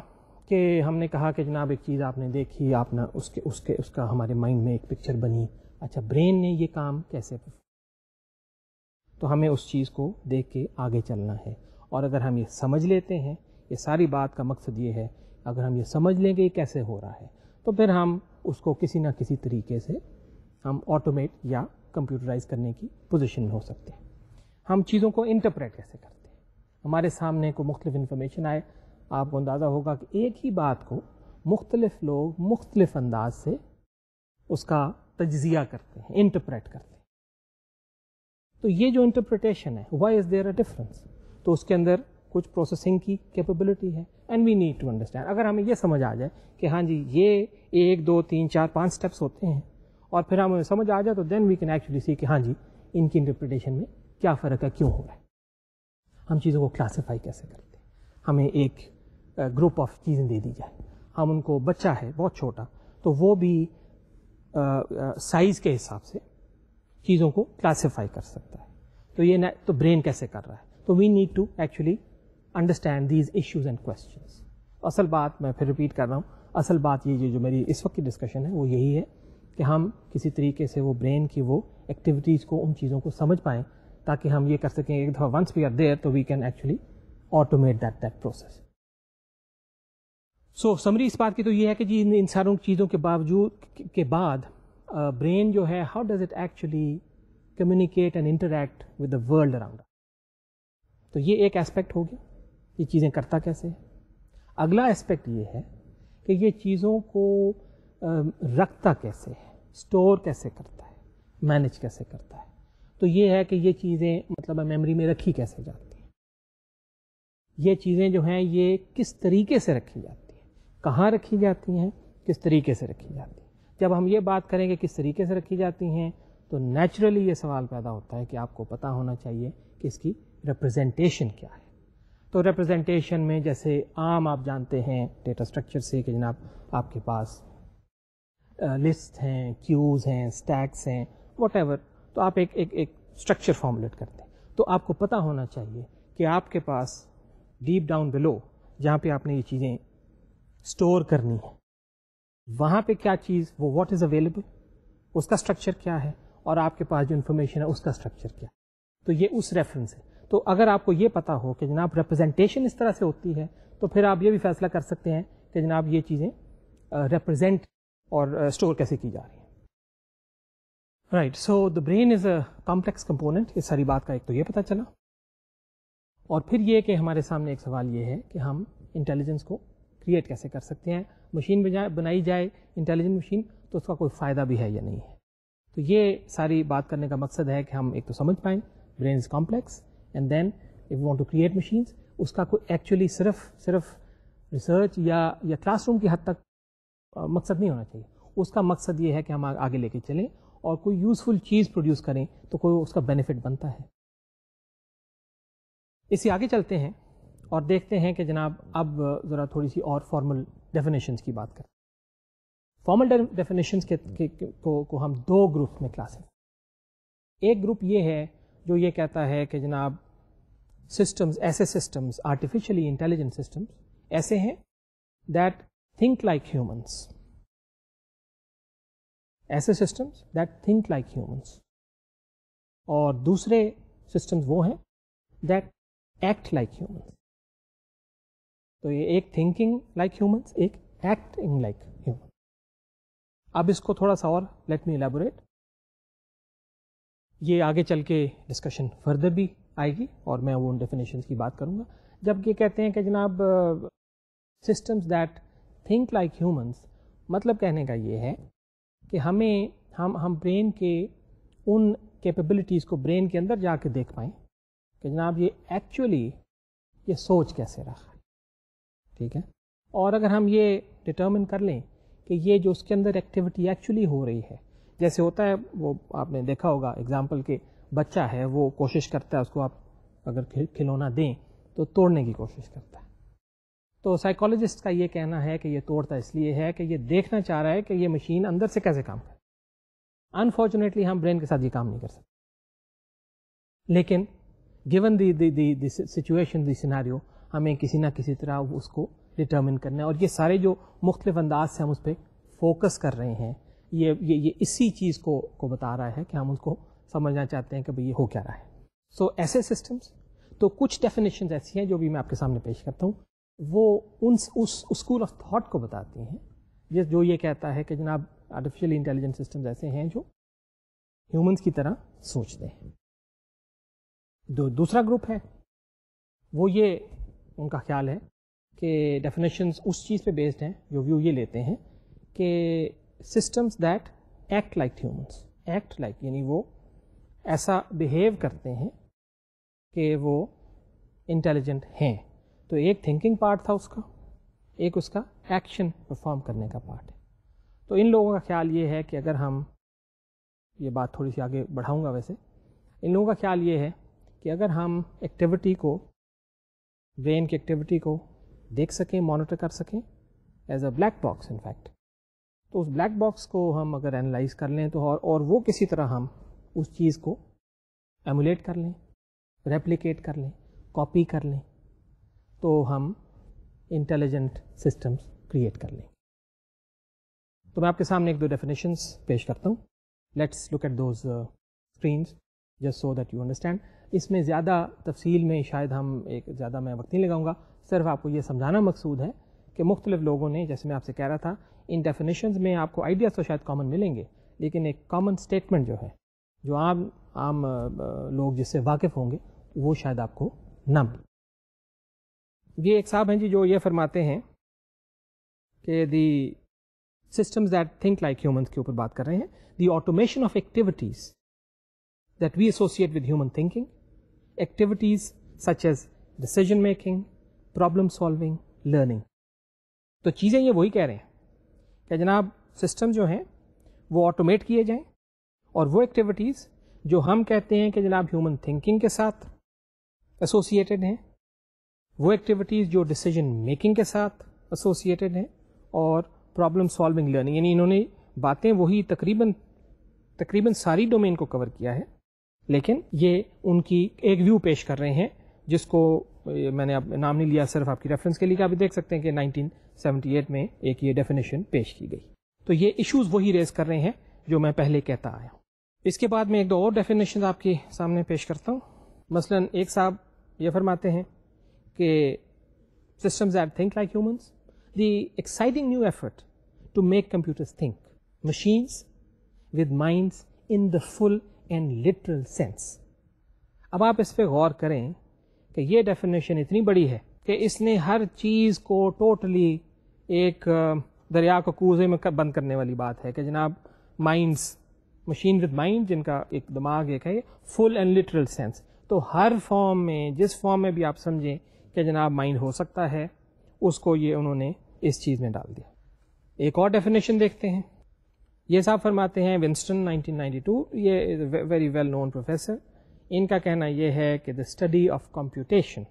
کہ ہم نے کہا کہ جناب ایک چیز آپ نے دیکھی, آپ نے اس کا ہمارے مائنڈ میں ایک پکچر بنی, اچھا برین نے یہ کام کیسے, تو ہمیں اس چیز کو دیکھ کے آگے چلنا ہے. اور اگر ہم یہ سمجھ لیتے ہیں, یہ ساری بات کا مقصد یہ ہے, اگر ہم یہ سمجھ لیں کہ یہ کیسے ہو رہا ہے تو پھر ہم اس کو کسی نہ کسی طریقے سے ہم آٹومیٹ یا کمپیوٹرائز کرنے کی پوزیشن میں ہو سکتے ہیں. ہم چیزوں کو انٹرپریٹ کیسے کرتے ہیں, ہمارے سامنے کو مختلف انفارمیشن آئے, آپ کو اندازہ ہوگا کہ ایک ہی بات کو مختلف لوگ مختلف انداز سے اس کا تجزیہ کرتے ہیں, انٹرپریٹ کرتے ہیں. تو یہ جو انٹرپریٹیشن ہے, why is there a difference, تو اس کے اندر کچھ پروسیسنگ کی کیپیبلٹی ہے. And we need to understand. اگر ہمیں یہ سمجھ آ جائے کہ ہاں جی یہ 1 2 3 4 5 اسٹیپس ہوتے ہیں, اور پھر ہمیں سمجھ آ جائے تو دین وی کین ایکچولی سی کہ ہاں جی ان کی انٹرپریٹیشن میں کیا فرق ہے, کیوں ہو رہا ہے. ہم چیزوں کو کلاسیفائی کیسے کرتے ہیں. ہمیں ایک گروپ آف چیزیں دے دی جائے, ہم ان کو, بچہ ہے بہت چھوٹا تو وہ بھی سائز کے حساب سے چیزوں کو کلاسیفائی کر سکتا ہے. تو یہ تو برین کیسے کر رہا ہے. تو we need to actually understand these issues and questions. اصل بات میں پھر ریپیٹ کر رہا ہوں, اصل بات یہ جو میری اس وقت کی ڈسکشن ہے وہ یہی ہے کہ ہم کسی طریقے سے وہ برین کی وہ ایکٹیویٹیز کو, ان چیزوں کو سمجھ پائیں تاکہ ہم یہ کر سکیں ایک دفعہ ونس وی آر دیئر تو we can actually automate that process. So summary اس بات کی تو یہ ہے کہ جی ان ساروں چیزوں کے باوجود کے بعد برین جو ہے, how does it actually communicate and interact with the world around. تو یہ ایک ایسپیکٹ ہو گیا, یہ چیزیں کرتا کیسے ہے. اگلا ایسپیکٹ یہ ہے کہ یہ چیزوں کو رکھتا کیسے ہے, اسٹور کیسے کرتا ہے, مینیج کیسے کرتا ہے. تو یہ ہے کہ یہ چیزیں مطلب میموری میں رکھی کیسے جاتی ہیں, یہ چیزیں جو ہیں یہ کس طریقے سے رکھی جاتی ہیں, کہاں رکھی جاتی ہیں, کس طریقے سے رکھی جاتی ہیں. جب ہم یہ بات کریں کہ کس طریقے سے رکھی جاتی ہیں تو نیچرلی یہ سوال پیدا ہوتا ہے کہ آپ کو پتہ ہونا چاہیے کہ اس کی ریپرزینٹیشن کیا ہے. تو ریپرزینٹیشن میں جیسے عام آپ جانتے ہیں ڈیٹا اسٹرکچر سے کہ جناب آپ کے پاس لسٹ ہیں, کیوز ہیں, اسٹیکس ہیں, واٹ ایور. تو آپ ایک اسٹرکچر فارمولیٹ کرتے ہیں. تو آپ کو پتہ ہونا چاہیے کہ آپ کے پاس ڈیپ ڈاؤن بلو جہاں پہ آپ نے یہ چیزیں اسٹور کرنی ہیں وہاں پہ کیا چیز, وہ واٹ از اویلیبل, اس کا اسٹرکچر کیا ہے, اور آپ کے پاس جو انفارمیشن ہے اس کا اسٹرکچر کیا ہے. تو یہ اس ریفرنس ہے. تو اگر آپ کو یہ پتا ہو کہ جناب ریپرزینٹیشن اس طرح سے ہوتی ہے تو پھر آپ یہ بھی فیصلہ کر سکتے ہیں کہ جناب یہ چیزیں ریپرزینٹ اور اسٹور کیسے کی جا رہی ہیں. Right. So the brain is a complex component. اس ساری بات کا ایک تو یہ پتہ چلا, اور پھر یہ کہ ہمارے سامنے ایک سوال یہ ہے کہ ہم انٹیلیجنس کو کریٹ کیسے کر سکتے ہیں. مشین بنائی جائے انٹیلیجنٹ مشین تو اس کا کوئی فائدہ بھی ہے یا نہیں ہے. تو یہ ساری بات کرنے کا مقصد ہے کہ ہم ایک تو سمجھ پائیں brain is complex, and then if you want to create machines, اس کا کوئی ایکچولی صرف ریسرچ یا کلاس روم کی حد تک مقصد نہیں ہونا چاہیے. اس کا مقصد یہ ہے کہ ہم آگے لے کے چلیں اور کوئی یوزفل چیز پروڈیوس کریں تو کوئی اس کا بینیفٹ بنتا ہے. اس سے آگے چلتے ہیں اور دیکھتے ہیں کہ جناب اب ذرا تھوڑی سی اور فارمل ڈیفینیشنس کی بات کریں. فارمل ڈیفینیشنس کو ہم دو گروپ میں کلاس ہیں. ایک گروپ یہ ہے جو یہ کہتا ہے کہ جناب سسٹمز, ایسے سسٹمز, آرٹیفیشلی انٹیلیجنٹ سسٹمز ایسے ہیں دیٹ تھنک لائک ہیومنس, ایسے systems that think like humans. اور دوسرے سسٹمز وہ ہیں دیٹ ایکٹ لائک ہیومنس. تو یہ ایک تھنکنگ لائک ہیومنس, ایک ایکٹنگ لائک ہیومن. اب اس کو تھوڑا سا اور لیٹ می ایلیبوریٹ. یہ آگے چل کے ڈسکشن فردر بھی آئے گی اور میں وہ ان ڈیفینیشنس کی بات کروں گا. جب یہ کہتے ہیں کہ جناب systems that think like humans, مطلب کہنے کا یہ ہے کہ ہم برین کے ان کیپیبلٹیز کو برین کے اندر جا کے دیکھ پائیں کہ جناب یہ ایکچولی یہ سوچ کیسے رہا ہے. ٹھیک ہے. اور اگر ہم یہ ڈٹرمن کر لیں کہ یہ جو اس کے اندر ایکٹیویٹی ایکچولی ہو رہی ہے, جیسے ہوتا ہے وہ آپ نے دیکھا ہوگا ایگزامپل کہ بچہ ہے وہ کوشش کرتا ہے, اس کو آپ اگر کھلونا دیں تو توڑنے کی کوشش کرتا ہے. تو سائیکالوجسٹ کا یہ کہنا ہے کہ یہ توڑتا اس لیے ہے کہ یہ دیکھنا چاہ رہا ہے کہ یہ مشین اندر سے کیسے کام کرے. انفارچونیٹلی ہم برین کے ساتھ یہ کام نہیں کر سکتے, لیکن given the situation, the scenario, ہمیں کسی نہ کسی طرح اس کو ڈٹرمن کرنا ہے. اور یہ سارے جو مختلف انداز سے ہم اس پہ فوکس کر رہے ہیں, یہ اسی چیز کو بتا رہا ہے کہ ہم اس کو سمجھنا چاہتے ہیں کہ بھئی یہ ہو کیا رہا ہے. سو ایسے سسٹمز, تو کچھ ڈیفینیشنز ایسی ہیں جو بھی میں آپ کے سامنے پیش کرتا ہوں, وہ اس اسکول آف تھاٹ کو بتاتی ہیں جو یہ کہتا ہے کہ جناب آرٹیفیشلی انٹیلیجنٹ سسٹمز ایسے ہیں جو ہیومنس کی طرح سوچتے ہیں. دوسرا گروپ ہے وہ یہ ان کا خیال ہے کہ ڈیفینیشنز اس چیز پہ بیسڈ ہیں, جو ویو یہ لیتے ہیں کہ systems that act like humans, act like یعنی وہ ایسا بیہیو کرتے ہیں کہ وہ انٹیلیجنٹ ہیں. تو ایک تھنکنگ پارٹ تھا اس کا, ایک اس کا ایکشن پرفارم کرنے کا پارٹ ہے. تو ان لوگوں کا خیال یہ ہے کہ اگر ہم, یہ بات تھوڑی سی آگے بڑھاؤں گا, ویسے ان لوگوں کا خیال یہ ہے کہ اگر ہم ایکٹیویٹی کو, برین کی ایکٹیویٹی کو دیکھ سکیں, مانیٹر کر سکیں as a black box in fact, تو اس بلیک باکس کو ہم اگر اینالائز کر لیں تو اور وہ کسی طرح ہم اس چیز کو ایمولیٹ کر لیں, ریپلیکیٹ کر لیں, کاپی کر لیں, تو ہم انٹیلیجنٹ سسٹمز کریٹ کر لیں. تو میں آپ کے سامنے ایک دو ڈیفینیشنز پیش کرتا ہوں. Let's look at those screens just so that you understand. اس میں زیادہ تفصیل میں شاید زیادہ میں وقت نہیں لگاؤں گا, صرف آپ کو یہ سمجھانا مقصود ہے کہ مختلف لوگوں نے, جیسے میں آپ سے کہہ رہا تھا, ان ڈیفینیشنز میں آپ کو آئیڈیاز تو شاید کامن ملیں گے, لیکن ایک کامن اسٹیٹمنٹ جو ہے, جو عام لوگ جس سے واقف ہوں گے, وہ شاید آپ کو نہ ملے. یہ ایک صاحب ہیں جی جو یہ فرماتے ہیں کہ the systems that think like humans کے اوپر بات کر رہے ہیں. The automation of activities that we associate with human thinking, activities such as decision making, problem solving, learning. تو چیزیں یہ وہی کہہ رہے ہیں کہ جناب سسٹم جو ہیں وہ آٹومیٹ کیے جائیں, اور وہ ایکٹیویٹیز جو ہم کہتے ہیں کہ جناب ہیومن تھنکنگ کے ساتھ ایسوسیٹڈ ہیں, وہ ایکٹیویٹیز جو ڈیسیجن میکنگ کے ساتھ ایسوسیٹڈ ہیں, اور پرابلم سالونگ, لرننگ, یعنی انہوں نے باتیں وہی تقریباً ساری ڈومین کو کور کیا ہے, لیکن یہ ان کی ایک ویو پیش کر رہے ہیں جس کو میں نے اب نام نہیں لیا, صرف آپ کی ریفرنس کے لیے, کہ آپ دیکھ سکتے ہیں کہ 1978 میں ایک یہ ڈیفینیشن پیش کی گئی. تو یہ ایشوز وہی ریز کر رہے ہیں جو میں پہلے کہتا آیا ہوں. اس کے بعد میں ایک دو اور ڈیفینیشن آپ کے سامنے پیش کرتا ہوں. مثلا ایک صاحب یہ فرماتے ہیں کہ systems that think like humans, the exciting new effort to make computers think, machines with minds in the full and literal sense. اب آپ اس پہ غور کریں کہ یہ ڈیفینیشن اتنی بڑی ہے کہ اس نے ہر چیز کو ٹوٹلی ایک دریا کو کوزے میں بند کرنے والی بات ہے کہ جناب مائنڈس، مشین ود مائنڈ، جن کا ایک دماغ ایک ہے، فل اینڈ لٹرل سینس. تو ہر فارم میں، جس فارم میں بھی آپ سمجھیں کہ جناب مائنڈ ہو سکتا ہے، اس کو یہ انہوں نے اس چیز میں ڈال دیا. ایک اور ڈیفینیشن دیکھتے ہیں. یہ صاحب فرماتے ہیں ونسٹن 1992، یہ ویری ویل نون پروفیسر. ان کا کہنا یہ ہے کہ the study of computation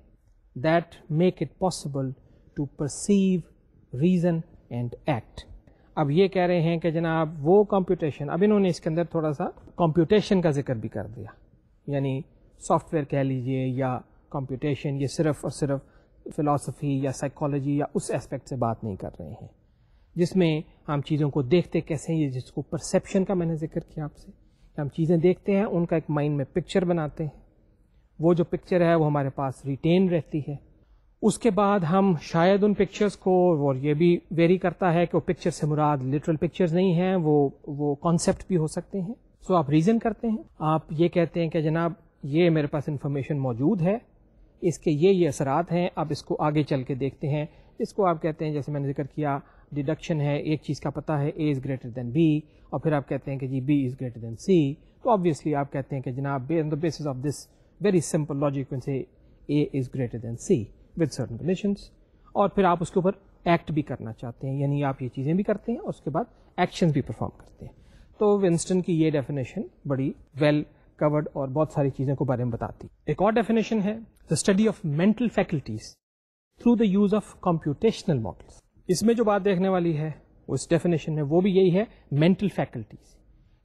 that make it possible to perceive, reason and act. اب یہ کہہ رہے ہیں کہ جناب وہ کمپیوٹیشن، اب انہوں نے اس کے اندر تھوڑا سا کمپیوٹیشن کا ذکر بھی کر دیا، یعنی سافٹ ویئر کہہ لیجئے یا کمپیوٹیشن، یہ صرف اور صرف فلاسفی یا سائیکالوجی یا اس ایسپیکٹ سے بات نہیں کر رہے ہیں جس میں ہم چیزوں کو دیکھتے کیسے ہیں، یہ جس کو پرسیپشن کا میں نے ذکر کیا آپ سے، ہم چیزیں دیکھتے ہیں، ان کا ایک مائنڈ میں پکچر بناتے ہیں، وہ جو پکچر ہے وہ ہمارے پاس ریٹین رہتی ہے. اس کے بعد ہم شاید ان پکچرز کو، اور یہ بھی ویری کرتا ہے کہ وہ پکچر سے مراد لٹرل پکچرز نہیں ہیں، وہ کانسیپٹ بھی ہو سکتے ہیں. سو آپ ریزن کرتے ہیں، آپ یہ کہتے ہیں کہ جناب یہ میرے پاس انفارمیشن موجود ہے، اس کے یہ اثرات ہیں، اب اس کو آگے چل کے دیکھتے ہیں. اس کو آپ کہتے ہیں، جیسے میں نے ذکر کیا، ڈیڈکشن ہے، ایک چیز کا پتہ ہے A is greater than B، اور پھر آپ کہتے ہیں کہ جی B is greater than C. تو آبویسلی آپ کہتے ہیں کہ جناب on the basis of this very simple logic you can say A is greater than C with certain conditions. اور پھر آپ اس کے اوپر ایکٹ بھی کرنا چاہتے ہیں، یعنی آپ یہ چیزیں بھی کرتے ہیں اور اس کے بعد ایکشنز بھی پرفارم کرتے ہیں. تو ونسٹن کی یہ ڈیفینیشن بڑی ویل کورڈ اور بہت ساری چیزوں کو بارے میں بتاتی. ایک اور ڈیفینیشن ہے the study of mental faculties through the use of computational models. اس میں جو بات دیکھنے والی ہے اس ڈیفینیشن میں وہ بھی یہی ہے، مینٹل فیکلٹیز.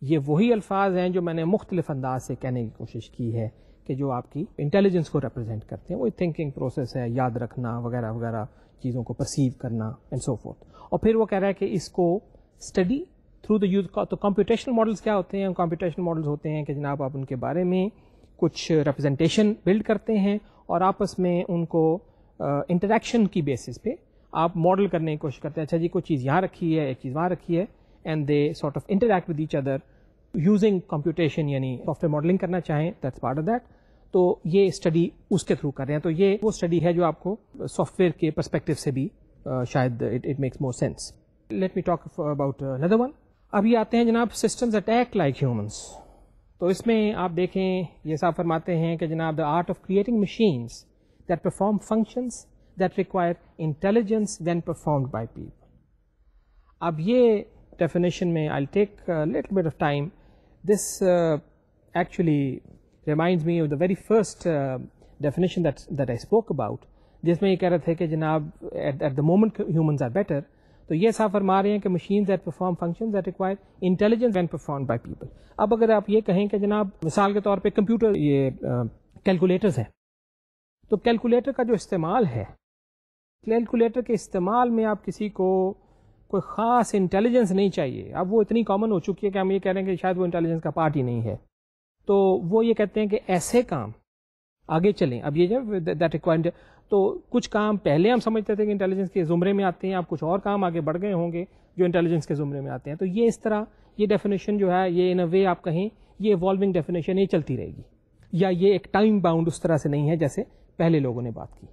یہ وہی الفاظ ہیں جو میں نے مختلف انداز سے کہنے کی کوشش کی ہے کہ جو آپ کی انٹیلیجنس کو ریپرزینٹ کرتے ہیں. وہی تھنکنگ پروسیس ہے، یاد رکھنا وغیرہ وغیرہ، چیزوں کو پرسیو کرنا اینڈ سو فورتھ. اور پھر وہ کہہ رہا ہے کہ اس کو اسٹڈی تھرو دا یوز. تو کمپیوٹیشنل ماڈلس کیا ہوتے ہیں؟ کمپیوٹیشنل ماڈلس ہوتے ہیں کہ جناب آپ ان کے بارے میں کچھ ریپرزنٹیشن بلڈ کرتے ہیں اور آپس میں ان کو انٹریکشن کی بیسس پہ آپ ماڈل کرنے کی کوشش کرتے ہیں. اچھا جی کوئی چیز یہاں رکھی ہے، ایک چیز وہاں رکھی ہے، and they sort of interact with each other using computation, یعنی سافٹ ویئر ماڈلنگ کرنا چاہیں، دیٹس پارٹ آف دیٹ. تو یہ اسٹڈی اس کے تھرو کر رہے ہیں. تو یہ وہ اسٹڈی ہے جو آپ کو سافٹ ویئر کے پرسپیکٹو سے بھی شاید it makes more sense. Let me talk about another one. ابھی آتے ہیں جناب سسٹمز اٹیک لائک ہیومنس. تو اس میں آپ دیکھیں یہ صاحب فرماتے ہیں کہ جناب the art of creating machines that perform functions that require intelligence when performed by people. اب یہ definition میں I'll take a little bit of time. This actually reminds me of the very first definition that I spoke about, جس میں یہ کہہ رہے تھے کہ جناب at the moment humans are better. تو یہ صاحب فرما رہے ہیں کہ machines that perform functions that require intelligence when performed by people. اب اگر آپ یہ کہیں کہ جناب مثال کے طور پہ کمپیوٹر، یہ کیلکولیٹرز ہیں، تو کیلکولیٹر کا جو استعمال ہے، کیلکولیٹر کے استعمال میں آپ کسی کو کوئی خاص انٹیلیجنس نہیں چاہیے. اب وہ اتنی کامن ہو چکی ہے کہ ہم یہ کہہ رہے ہیں کہ شاید وہ انٹیلیجنس کا پارٹ ہی نہیں ہے. تو وہ یہ کہتے ہیں کہ ایسے کام آگے چلیں. اب یہ جو دیٹ ریکوائرڈ، تو کچھ کام پہلے ہم سمجھتے تھے کہ انٹیلیجنس کے زمرے میں آتے ہیں، اب کچھ اور کام آگے بڑھ گئے ہوں گے جو انٹیلیجنس کے زمرے میں آتے ہیں. تو یہ اس طرح یہ ڈیفینیشن جو ہے یہ ان اے وے آپ کہیں یہ ایوالونگ ڈیفینیشن یہ چلتی رہے گی، یا یہ ایک ٹائم باؤنڈ اس طرح سے نہیں ہے جیسے پہلے لوگوں نے بات کی.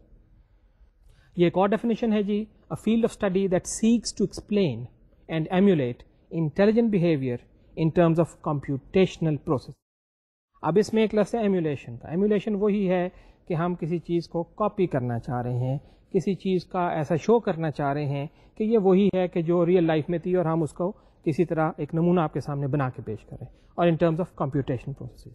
یہ ایک اور ڈیفینیشن ہے جی، a field of study that seeks to explain and emulate intelligent behavior in terms of computational process. اب اس میں ایک لفظ ہے ایمولیشن کا. ایمولیشن وہی ہے کہ ہم کسی چیز کو کاپی کرنا چاہ رہے ہیں، کسی چیز کا ایسا شو کرنا چاہ رہے ہیں کہ یہ وہی ہے کہ جو ریئل لائف میں تھی اور ہم اس کو کسی طرح ایک نمونہ آپ کے سامنے بنا کے پیش کریں، اور in terms of computation processes.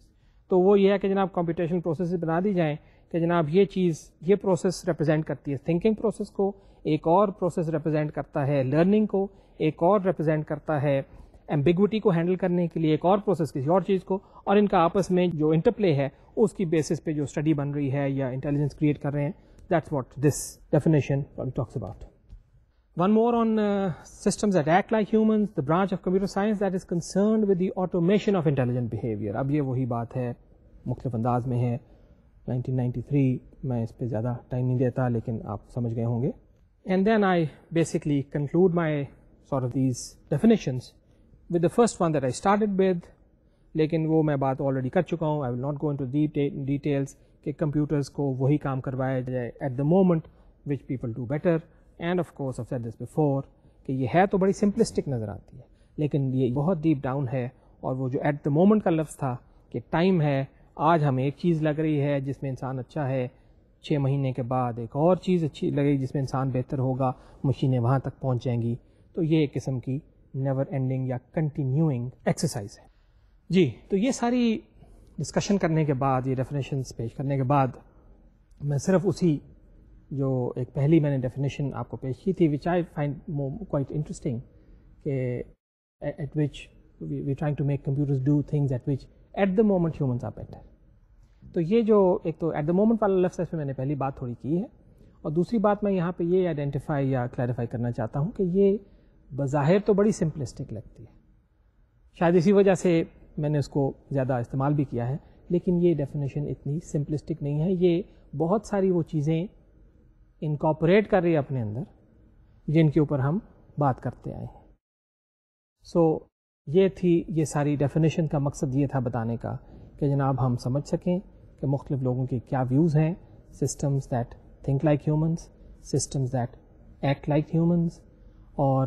تو وہ یہ ہے کہ جناب کمپیوٹیشن پروسیسز بنا دی جائیں کہ جناب یہ چیز، یہ پروسیس ریپرزینٹ کرتی ہے تھنکنگ پروسیس کو، ایک اور پروسیس ریپرزینٹ کرتا ہے لرننگ کو، ایک اور ریپرزینٹ کرتا ہے ایمبیگوٹی کو ہینڈل کرنے کے لیے، ایک اور پروسیس کسی اور چیز کو، اور ان کا آپس میں جو انٹرپلے ہے اس کی بیسس پہ جو اسٹڈی بن رہی ہے یا انٹیلیجنس کریٹ کر رہے ہیں. That's what this definition talks about. One more on systems that act like humans, the branch of computer science that is concerned with the automation of intelligent behavior. اب یہ وہی بات ہے، مختلف انداز میں ہے. 1993 میں اس پہ زیادہ ٹائم نہیں دیتا لیکن آپ سمجھ گئے ہوں گے. And then I basically conclude my sort of these definitions with the first one that I started with, لیکن وہ میں بات آلریڈی کر چکا ہوں. I will not go into details کہ کمپیوٹرز کو وہی کام کروایا جائے at the moment which people do better. And of course I've said this before کہ یہ ہے تو بڑی سمپلسٹک نظر آتی ہے لیکن یہ بہت ڈیپ ڈاؤن ہے. اور وہ جو ایٹ دا مومنٹ کا لفظ تھا کہ ٹائم ہے, آج ہمیں ایک چیز لگ رہی ہے جس میں انسان اچھا ہے, 6 مہینے کے بعد ایک اور چیز اچھی لگے گی جس میں انسان بہتر ہوگا, مشینیں وہاں تک پہنچ جائیں گی. تو یہ ایک قسم کی نیور اینڈنگ یا کنٹینیوئنگ ایکسرسائز ہے. جی, تو یہ ساری ڈسکشن کرنے کے بعد, یہ ڈیفینیشنز پیش کرنے کے بعد, میں صرف اسی جو ایک پہلی میں نے ڈیفینیشن آپ کو پیش کی تھی which I find quite interesting کہ at which we trying to make computers do things at which at the moment humans are better. تو یہ جو ایک تو ایٹ دا مومنٹ والا لفظ ہے اس پہ میں نے پہلی بات تھوڑی کی ہے, اور دوسری بات میں یہاں پہ یہ آئیڈینٹیفائی یا کلیریفائی کرنا چاہتا ہوں کہ یہ بظاہر تو بڑی سمپلسٹک لگتی ہے, شاید اسی وجہ سے میں نے اس کو زیادہ استعمال بھی کیا ہے, لیکن یہ ڈیفینیشن اتنی سمپلسٹک نہیں ہے. یہ بہت ساری وہ چیزیں انکارپوریٹ کر رہی ہے اپنے اندر جن کے اوپر ہم بات کرتے آئے ہیں. سو یہ تھی, یہ ساری ڈیفینیشن کا مقصد یہ تھا بتانے کا کہ جناب ہم سمجھ سکیں کہ مختلف لوگوں کے کیا ویوز ہیں. Systems that think like humans, systems that act like humans, اور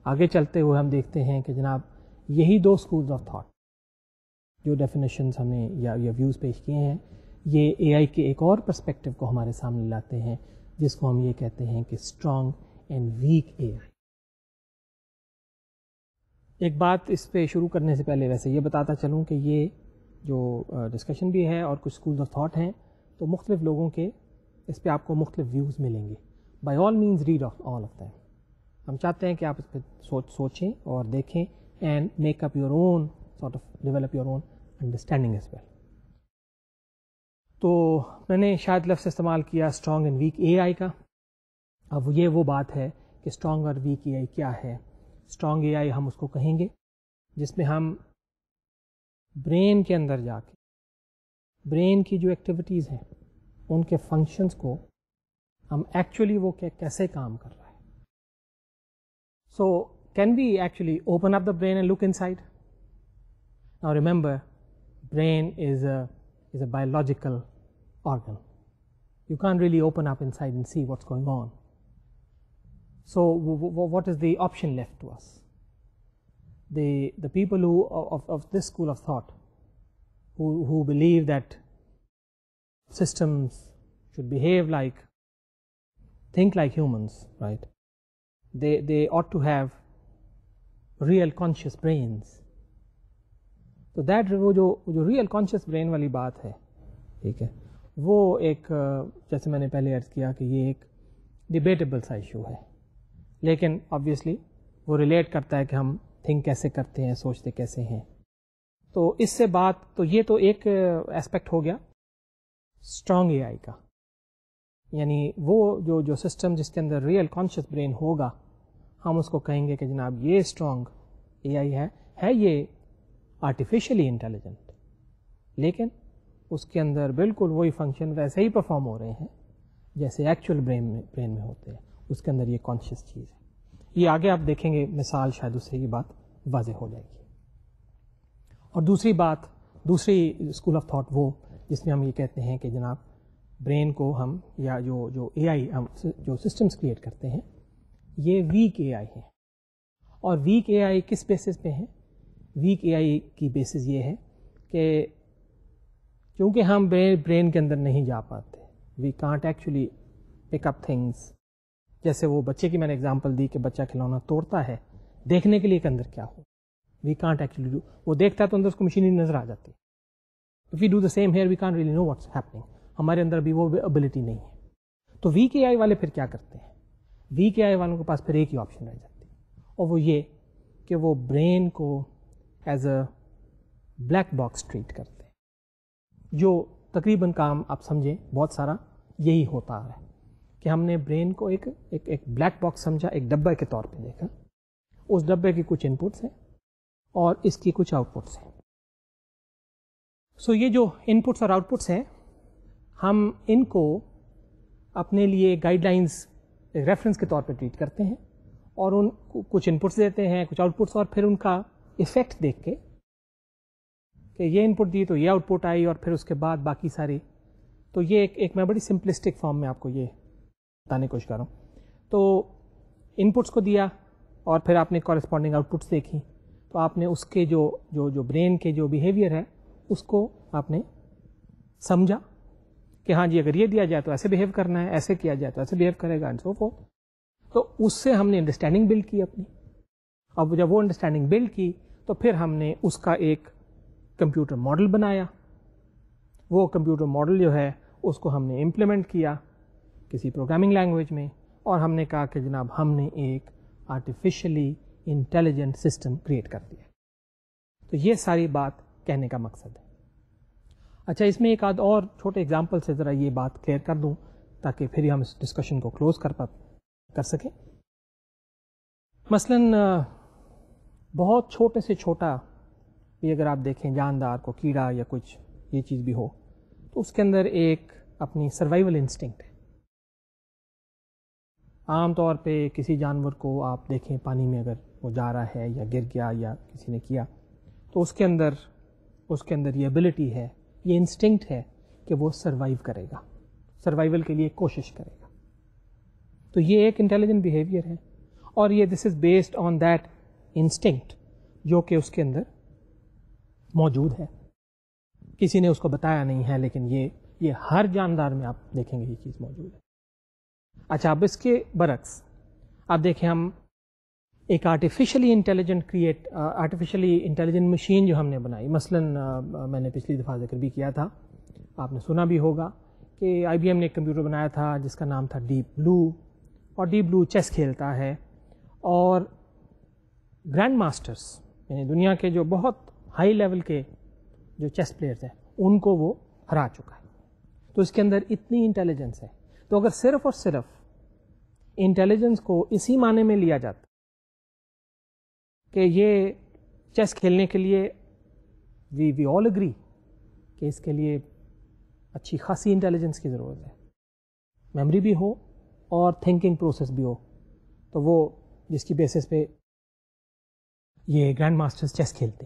آگے چلتے ہوئے ہم دیکھتے ہیں کہ جناب یہی 2 اسکولز آف تھاٹ جو ڈیفینیشنز ہم نے یا ویوز پیش کیے ہیں, یہ اے آئی کے ایک اور پرسپیکٹو کو ہمارے سامنے لاتے ہیں جس کو ہم یہ کہتے ہیں کہ اسٹرانگ اینڈ ویک اے آئی. ایک بات اس پہ شروع کرنے سے پہلے ویسے یہ بتاتا چلوں کہ یہ جو ڈسکشن بھی ہے اور کچھ اسکولز آف تھاٹ ہیں تو مختلف لوگوں کے اس پہ آپ کو مختلف ویوز ملیں گے. By all means read all of them. ہم چاہتے ہیں کہ آپ اس پہ سوچیں اور دیکھیں and make up your own sort of develop your own understanding as well. تو میں نے شاید لفظ استعمال کیا strong and weak A I کا. اب یہ وہ بات ہے کہ اسٹرانگ اور ویک اے آئی کیا ہے. اسٹرانگ اے آئی ہم اس کو کہیں گے جس میں ہم برین کے اندر جا کے برین کی جو ایکٹیویٹیز ہیں ان کے فنکشنز کو ہم ایکچولی وہ کیسے کام کر رہا ہے. So can we actually open up the brain and look inside. Now remember, brain is a biological organ. You can't really open up inside and see what's going on. So what is the option left to us? The people who of this school of thought who believe that systems should behave like, think like humans, right? They ought to have real conscious brains. تو that وہ جو real conscious brain والی بات ہے, ٹھیک ہے, وہ ایک جیسے میں نے پہلے عرض کیا کہ یہ ایک ڈیبیٹیبل سا ایشو ہے, لیکن آبویسلی وہ ریلیٹ کرتا ہے کہ ہم تھنک کیسے کرتے ہیں, سوچتے کیسے ہیں. تو اس سے بات تو یہ تو ایک اسپیکٹ ہو گیا اسٹرانگ اے آئی کا, یعنی وہ جو سسٹم جس کے اندر ریئل کانشیس برین ہوگا ہم اس کو کہیں گے کہ جناب یہ اسٹرانگ اے آئی ہے یہ آرٹیفیشلی انٹیلیجنٹ, لیکن اس کے اندر بالکل وہی فنکشن ویسے ہی پرفارم ہو رہے ہیں جیسے ایکچوئل برین میں ہوتے ہیں. اس کے اندر یہ کانشیس چیز ہے. یہ آگے آپ دیکھیں گے مثال, شاید اس سے یہ بات واضح ہو جائے گی. اور دوسری بات, دوسری اسکول آف تھاٹ وہ جس میں ہم یہ کہتے ہیں کہ جناب برین کو ہم یا جو اے آئی ہم جو سسٹمز کریٹ کرتے ہیں یہ ویک اے آئی ہیں. اور ویک اے آئی کس بیسس پہ ہیں؟ ویک اے آئی کی بیسس یہ ہے کہ چونکہ ہم برین کے اندر نہیں جا پاتے, we can't actually pick up things. جیسے وہ بچے کی میں نے اگزامپل دی کہ بچہ کھلونا توڑتا ہے دیکھنے کے لیے کہ اندر کیا ہو, وی کانٹ ایکچولی ڈو. وہ دیکھتا ہے تو اندر اس کو مشینری نظر آ جاتی. If we do the same here we can't really know what's happening. ہمارے اندر بھی وہ ابیلٹی نہیں ہے. تو ویک اے آئی والے پھر کیا کرتے ہیں؟ ویک اے آئی والوں کے پاس پھر ایک ہی آپشن رہ جاتی ہے, اور وہ یہ کہ وہ برین کو as a black box treat کرتے ہیں. جو تقریباً کام آپ سمجھیں بہت سارا یہی ہوتا ہے کہ ہم نے برین کو ایک بلیک باکس سمجھا, ایک ڈبے کے طور پہ دیکھا. اس ڈبے کی کچھ ان پٹس ہیں اور اس کی کچھ آؤٹ پٹس ہیں. سو یہ جو ان پٹس اور آؤٹ پٹس ہیں ہم ان کو اپنے لیے گائیڈ لائنس ریفرنس کے طور پہ ٹریٹ کرتے ہیں اور ان کو کچھ ان پٹس دیتے ہیں, کچھ آؤٹ پٹس, اور پھر ان کا افیکٹ دیکھ کے کہ یہ ان پٹ دی تو یہ آؤٹ پٹ آئی اور پھر اس کے بعد باقی ساری. تو یہ ایک میں بڑی سمپلسٹک فارم میں آپ کو یہ بتانے کی کوشش کر رہا ہوں. تو ان پٹس کو دیا اور پھر آپ نے کورسپونڈنگ آؤٹ پٹس دیکھی, تو آپ نے اس کے جو برین کے جو بیہیویئر ہے اس کو آپ نے سمجھا کہ ہاں جی اگر یہ دیا جائے تو ایسے بیہیو کرنا ہے, ایسے کیا جائے تو ایسے بیہیو کرے گا, اینڈ سو فورتھ. تو اس سے ہم نے انڈرسٹینڈنگ بلڈ کی اپنی. اب جب وہ انڈرسٹینڈنگ بلڈ کی تو پھر ہم نے اس کا ایک کمپیوٹر ماڈل بنایا. وہ کمپیوٹر ماڈل جو ہے اس کو ہم نے امپلیمنٹ کیا کسی پروگرامنگ لینگویج میں, اور ہم نے کہا کہ جناب ہم نے ایک آرٹیفیشلی انٹیلیجنٹ سسٹم کریٹ کر دیا. تو یہ ساری بات کہنے کا مقصد ہے. اچھا, اس میں ایک آدھ اور چھوٹے ایگزامپل سے ذرا یہ بات کلیئر کر دوں تاکہ پھر ہم اس ڈسکشن کو کلوز کر سکیں. مثلاً بہت چھوٹے سے چھوٹا بھی اگر آپ دیکھیں جاندار کو, کیڑا یا کچھ یہ چیز بھی ہو, تو اس کے اندر ایک اپنی سروائیول انسٹنکٹ ہے. عام طور پہ کسی جانور کو آپ دیکھیں پانی میں اگر وہ جا رہا ہے یا گر گیا یا کسی نے کیا, تو اس کے اندر یہ ایبلٹی ہے, یہ انسٹنکٹ ہے کہ وہ سروائیو کرے گا, سروائیول کے لیے کوشش کرے گا. تو یہ ایک انٹیلیجنٹ بیہیویئر ہے, اور یہ this is based on that instinct جو کہ اس کے اندر موجود ہے. کسی نے اس کو بتایا نہیں ہے, لیکن یہ ہر جاندار میں آپ دیکھیں گے یہ چیز موجود ہے. اچھا, اب اس کے برعکس آپ دیکھیں, ہم ایک آرٹیفیشلی انٹیلیجنٹ مشین جو ہم نے بنائی, مثلاً میں نے پچھلی دفعہ ذکر بھی کیا تھا, آپ نے سنا بھی ہوگا کہ آئی بی ایم نے ایک کمپیوٹر بنایا تھا جس کا نام تھا ڈیپ بلو, اور ڈیپ بلو چیس کھیلتا ہے, اور گرینڈ ماسٹرز یعنی دنیا کے جو بہت ہائی لیول کے جو چیس پلیئرز ہیں ان کو وہ ہرا چکا ہے. تو اس کے اندر اتنی انٹیلیجنس ہے. تو اگر صرف اور صرف انٹیلیجنس کو اسی معنی میں لیا جاتا کہ یہ چیس کھیلنے کے لیے وی آل اگری کہ اس کے لیے اچھی خاصی انٹیلیجنس کی ضرورت ہے, میموری بھی ہو اور تھنکنگ پروسیس بھی ہو, تو وہ جس کی بیسس پہ یہ گرینڈ ماسٹرز چیس کھیلتے.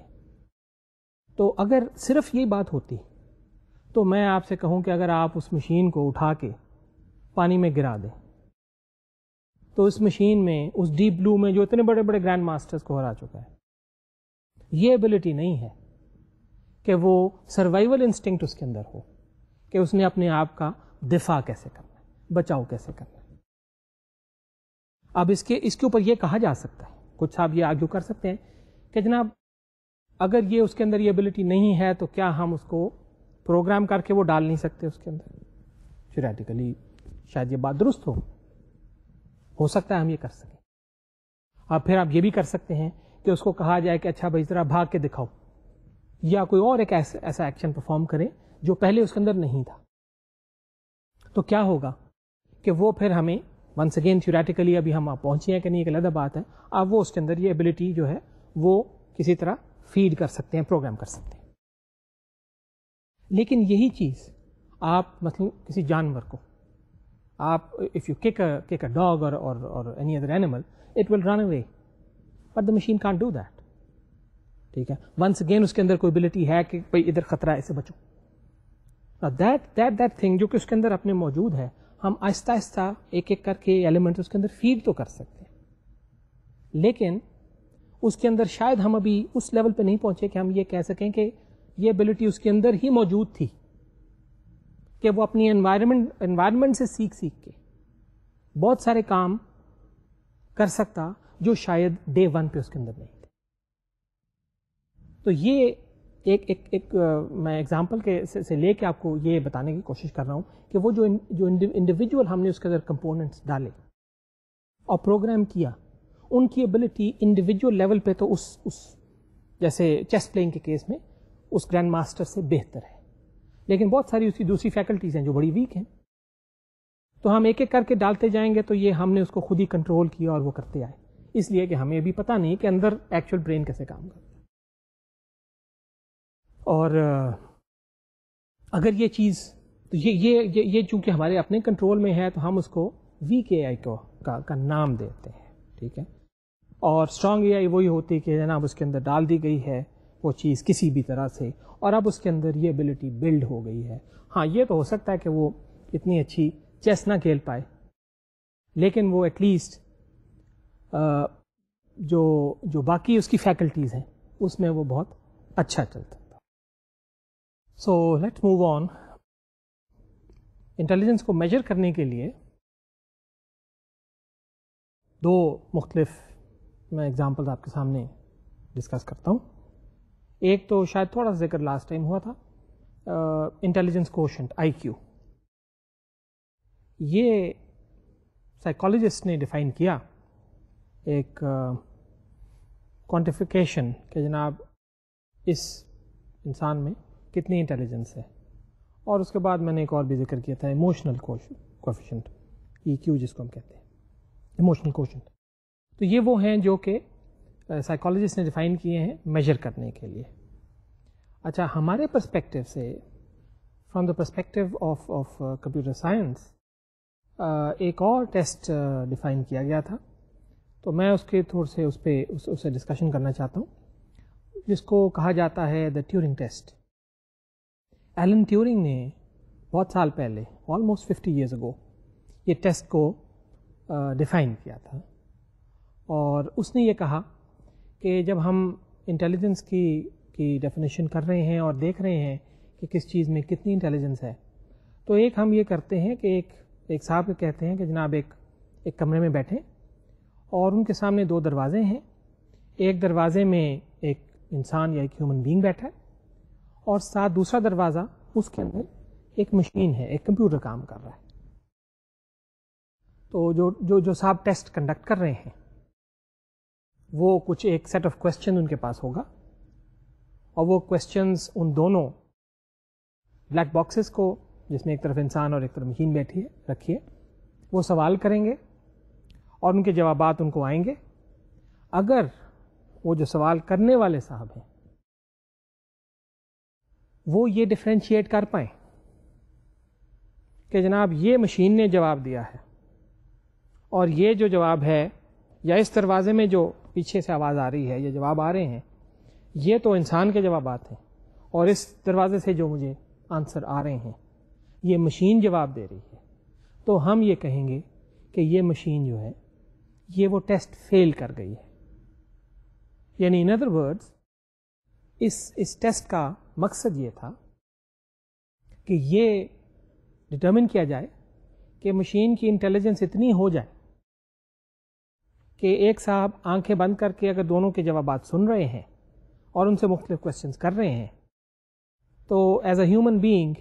تو اگر صرف یہ بات ہوتی تو میں آپ سے کہوں کہ اگر آپ اس مشین کو اٹھا کے پانی میں گرا دیں تو اس مشین میں, اس ڈیپ بلو میں جو اتنے بڑے بڑے گرینڈ ماسٹرز کو ہرا چکا ہے, یہ ایبلٹی نہیں ہے کہ وہ سروائیول انسٹنکٹ اس کے اندر ہو کہ اس نے اپنے آپ کا دفاع کیسے کرنا ہے, بچاؤ کیسے کرنا ہے. اب اس کے اوپر یہ کہا جا سکتا ہے, کچھ صاحب یہ آرگیو کر سکتے ہیں کہ جناب اگر یہ اس کے اندر یہ ایبلٹی نہیں ہے تو کیا ہم اس کو پروگرام کر کے وہ ڈال نہیں سکتے اس کے اندر. تھیوریٹیکلی شاید یہ بات درست ہو سکتا ہے ہم یہ کر سکیں. اب پھر آپ یہ بھی کر سکتے ہیں کہ اس کو کہا جائے کہ اچھا بھائی ذرا بھاگ کے دکھاؤ, یا کوئی اور ایک ایسا ایکشن پرفارم کرے جو پہلے اس کے اندر نہیں تھا. تو کیا ہوگا کہ وہ پھر ہمیں ونس اگین تھیوریٹیکلی ابھی ہم آپ پہنچے ہیں کہ نہیں, ایک علیحدہ بات ہے, اب وہ اس کے اندر یہ ایبلٹی جو ہے وہ کسی طرح فیڈ کر سکتے ہیں, پروگرام کر سکتے ہیں. لیکن یہی چیز آپ مثلا کسی جانور کو آپ if you kick a dog or any other animal it will run away, but the machine can't do that. ٹھیک ہے, ونس اگین اس کے اندر کوئی ایبلٹی ہے کہ بھائی ادھر خطرہ ہے, اسے بچو. دیٹ تھنگ جو کہ اس کے اندر اپنے موجود ہے, ہم آہستہ آہستہ ایک ایک کر کے ایلیمنٹ اس کے اندر فیڈ تو کر سکتے ہیں, لیکن اس کے اندر شاید ہم ابھی اس لیول پہ نہیں پہنچے کہ ہم یہ کہہ سکیں کہ یہ ایبلٹی اس کے اندر ہی موجود تھی کہ وہ اپنی انوائرمنٹ سے سیکھ کے بہت سارے کام کر سکتا جو شاید ڈے ون پہ اس کے اندر نہیں تھے. تو یہ ایک میں ایگزامپل کے سے لے کے آپ کو یہ بتانے کی کوشش کر رہا ہوں کہ وہ جو انڈیویجول ہم نے اس کے اندر کمپوننٹس ڈالے اور پروگرام کیا, ان کی ایبلٹی انڈیویجول لیول پہ تو اس جیسے چیس پلینگ کے کیس میں اس گرینڈ ماسٹر سے بہتر ہے, لیکن بہت ساری اس کی دوسری فیکلٹیز ہیں جو بڑی ویک ہیں. تو ہم ایک ایک کر کے ڈالتے جائیں گے تو یہ ہم نے اس کو خود ہی کنٹرول کیا اور وہ کرتے آئے, اس لیے کہ ہمیں ابھی پتہ نہیں کہ اندر ایکچوئل برین کیسے کام کرتا ہے. اور اگر یہ چیز تو یہ چونکہ ہمارے اپنے کنٹرول میں ہے تو ہم اس کو ویک اے آئی کا نام دیتے ہیں. ٹھیک ہے, اور اسٹرانگ اے آئی وہی ہوتی کہ جناب اس کے اندر ڈال دی گئی ہے وہ چیز کسی بھی طرح سے, اور اب اس کے اندر یہ ایبلٹی بلڈ ہو گئی ہے. ہاں یہ تو ہو سکتا ہے کہ وہ اتنی اچھی چیس نہ کھیل پائے, لیکن وہ ایٹ لیسٹ جو باقی اس کی فیکلٹیز ہیں اس میں وہ بہت اچھا چلتا تھا. So let's move on. Intelligence کو میجر کرنے کے لیے دو مختلف میں ایگزامپلز آپ کے سامنے ڈسکس کرتا ہوں. ایک تو شاید تھوڑا سا ذکر لاسٹ ٹائم ہوا تھا, انٹیلیجنس کوشنٹ آئی کیو. یہ سائیکالوجسٹ نے ڈیفائن کیا ایک کوانٹیفیکیشن کہ جناب اس انسان میں کتنی انٹیلیجنس ہے, اور اس کے بعد میں نے ایک اور بھی ذکر کیا تھا ایموشنل کوفیشنٹ, ای کیو جس کو ہم کہتے ہیں, ایموشنل کوشنٹ. تو یہ وہ ہیں جو کہ سائیکالوجسٹ نے ڈیفائن کیے ہیں میجر کرنے کے لیے. اچھا, ہمارے پرسپیکٹو سے, from the perspective of computer science, ایک اور ٹیسٹ ڈیفائن کیا گیا تھا. تو میں اس کے تھوڑے سے اس سے ڈسکشن کرنا چاہتا ہوں, جس کو کہا جاتا ہے دا ٹیورنگ ٹیسٹ. ایلن ٹیورنگ نے بہت سال پہلے, آلموسٹ 50 ایئرز اگو, یہ ٹیسٹ کو ڈیفائن کیا تھا. اور اس نے یہ کہا کہ جب ہم انٹیلیجنس کی ڈیفینیشن کر رہے ہیں اور دیکھ رہے ہیں کہ کس چیز میں کتنی انٹیلیجنس ہے, تو ایک ہم یہ کرتے ہیں کہ ایک صاحب کہتے ہیں کہ جناب ایک کمرے میں بیٹھیں اور ان کے سامنے دو دروازے ہیں. ایک دروازے میں ایک انسان یا ایک ہیومن بینگ بیٹھا ہے, اور ساتھ دوسرا دروازہ, اس کے اندر ایک مشین ہے, ایک کمپیوٹر کام کر رہا ہے. تو جو صاحب ٹیسٹ کنڈکٹ کر رہے ہیں وہ کچھ ایک سیٹ آف کوشچن ان کے پاس ہوگا, اور وہ کوشچنس ان دونوں بلیک باکسز کو, جس میں ایک طرف انسان اور ایک طرف مشین بیٹھی ہے رکھی ہے, وہ سوال کریں گے اور ان کے جوابات ان کو آئیں گے. اگر وہ جو سوال کرنے والے صاحب ہیں وہ یہ ڈفرینشیٹ کر پائیں کہ جناب یہ مشین نے جواب دیا ہے, اور یہ جو جواب ہے, یا اس دروازے میں جو پیچھے سے آواز آ رہی ہے, یہ جواب آ رہے ہیں, یہ تو انسان کے جوابات ہیں, اور اس دروازے سے جو مجھے آنسر آ رہے ہیں یہ مشین جواب دے رہی ہے, تو ہم یہ کہیں گے کہ یہ مشین جو ہے یہ وہ ٹیسٹ فیل کر گئی ہے. یعنی ان ادر ورڈز اس ٹیسٹ کا مقصد یہ تھا کہ یہ ڈٹرمن کیا جائے کہ مشین کی انٹیلیجنس اتنی ہو جائے کہ ایک صاحب آنکھیں بند کر کے اگر دونوں کے جوابات سن رہے ہیں اور ان سے مختلف کوشچنس کر رہے ہیں, تو as a human being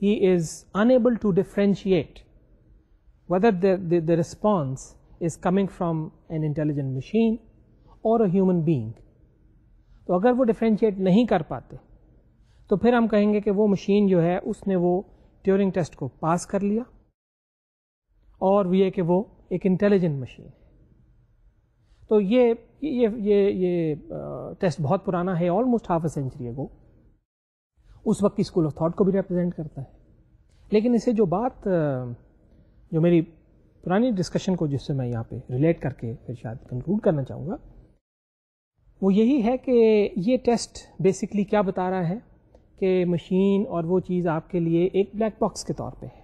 he is unable to differentiate whether the response is coming from an intelligent machine or a human being. تو اگر وہ ڈفرینشیٹ نہیں کر پاتے تو پھر ہم کہیں گے کہ وہ مشین جو ہے اس نے وہ ٹیورنگ ٹیسٹ کو پاس کر لیا, اور یہ کہ وہ ایک انٹیلیجنٹ مشین ہے. تو یہ ٹیسٹ بہت پرانا ہے, آلموسٹ ہاف اے سینچری اگو. اس وقت کی اسکول آف تھاٹ کو بھی ریپرزینٹ کرتا ہے. لیکن اسے جو بات, جو میری پرانی ڈسکشن کو جس سے میں یہاں پہ ریلیٹ کر کے پھر شاید کنکلوڈ کرنا چاہوں گا, وہ یہی ہے کہ یہ ٹیسٹ بیسکلی کیا بتا رہا ہے کہ مشین اور وہ چیز آپ کے لیے ایک بلیک باکس کے طور پہ ہے.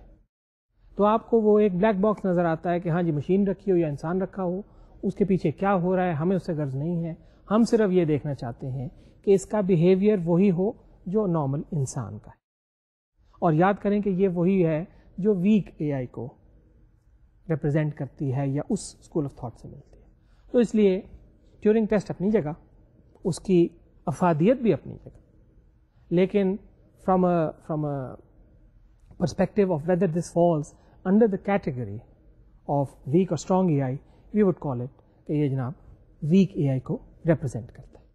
تو آپ کو وہ ایک بلیک باکس نظر آتا ہے کہ ہاں جی مشین رکھی ہو یا انسان رکھا ہو, اس کے پیچھے کیا ہو رہا ہے ہمیں اس سے غرض نہیں ہے. ہم صرف یہ دیکھنا چاہتے ہیں کہ اس کا بیہیویئر وہی ہو جو نارمل انسان کا ہے. اور یاد کریں کہ یہ وہی ہے جو ویک اے آئی کو ریپرزینٹ کرتی ہے یا اس اسکول آف تھاٹ سے ملتی ہے. تو اس لیے ٹیورنگ ٹیسٹ اپنی جگہ, اس کی افادیت بھی اپنی جگہ, لیکن from a perspective of whether this falls under the category of weak or strong A I, we would call it کہ یہ جناب ویک اے آئی کو ریپرزینٹ کرتا ہے.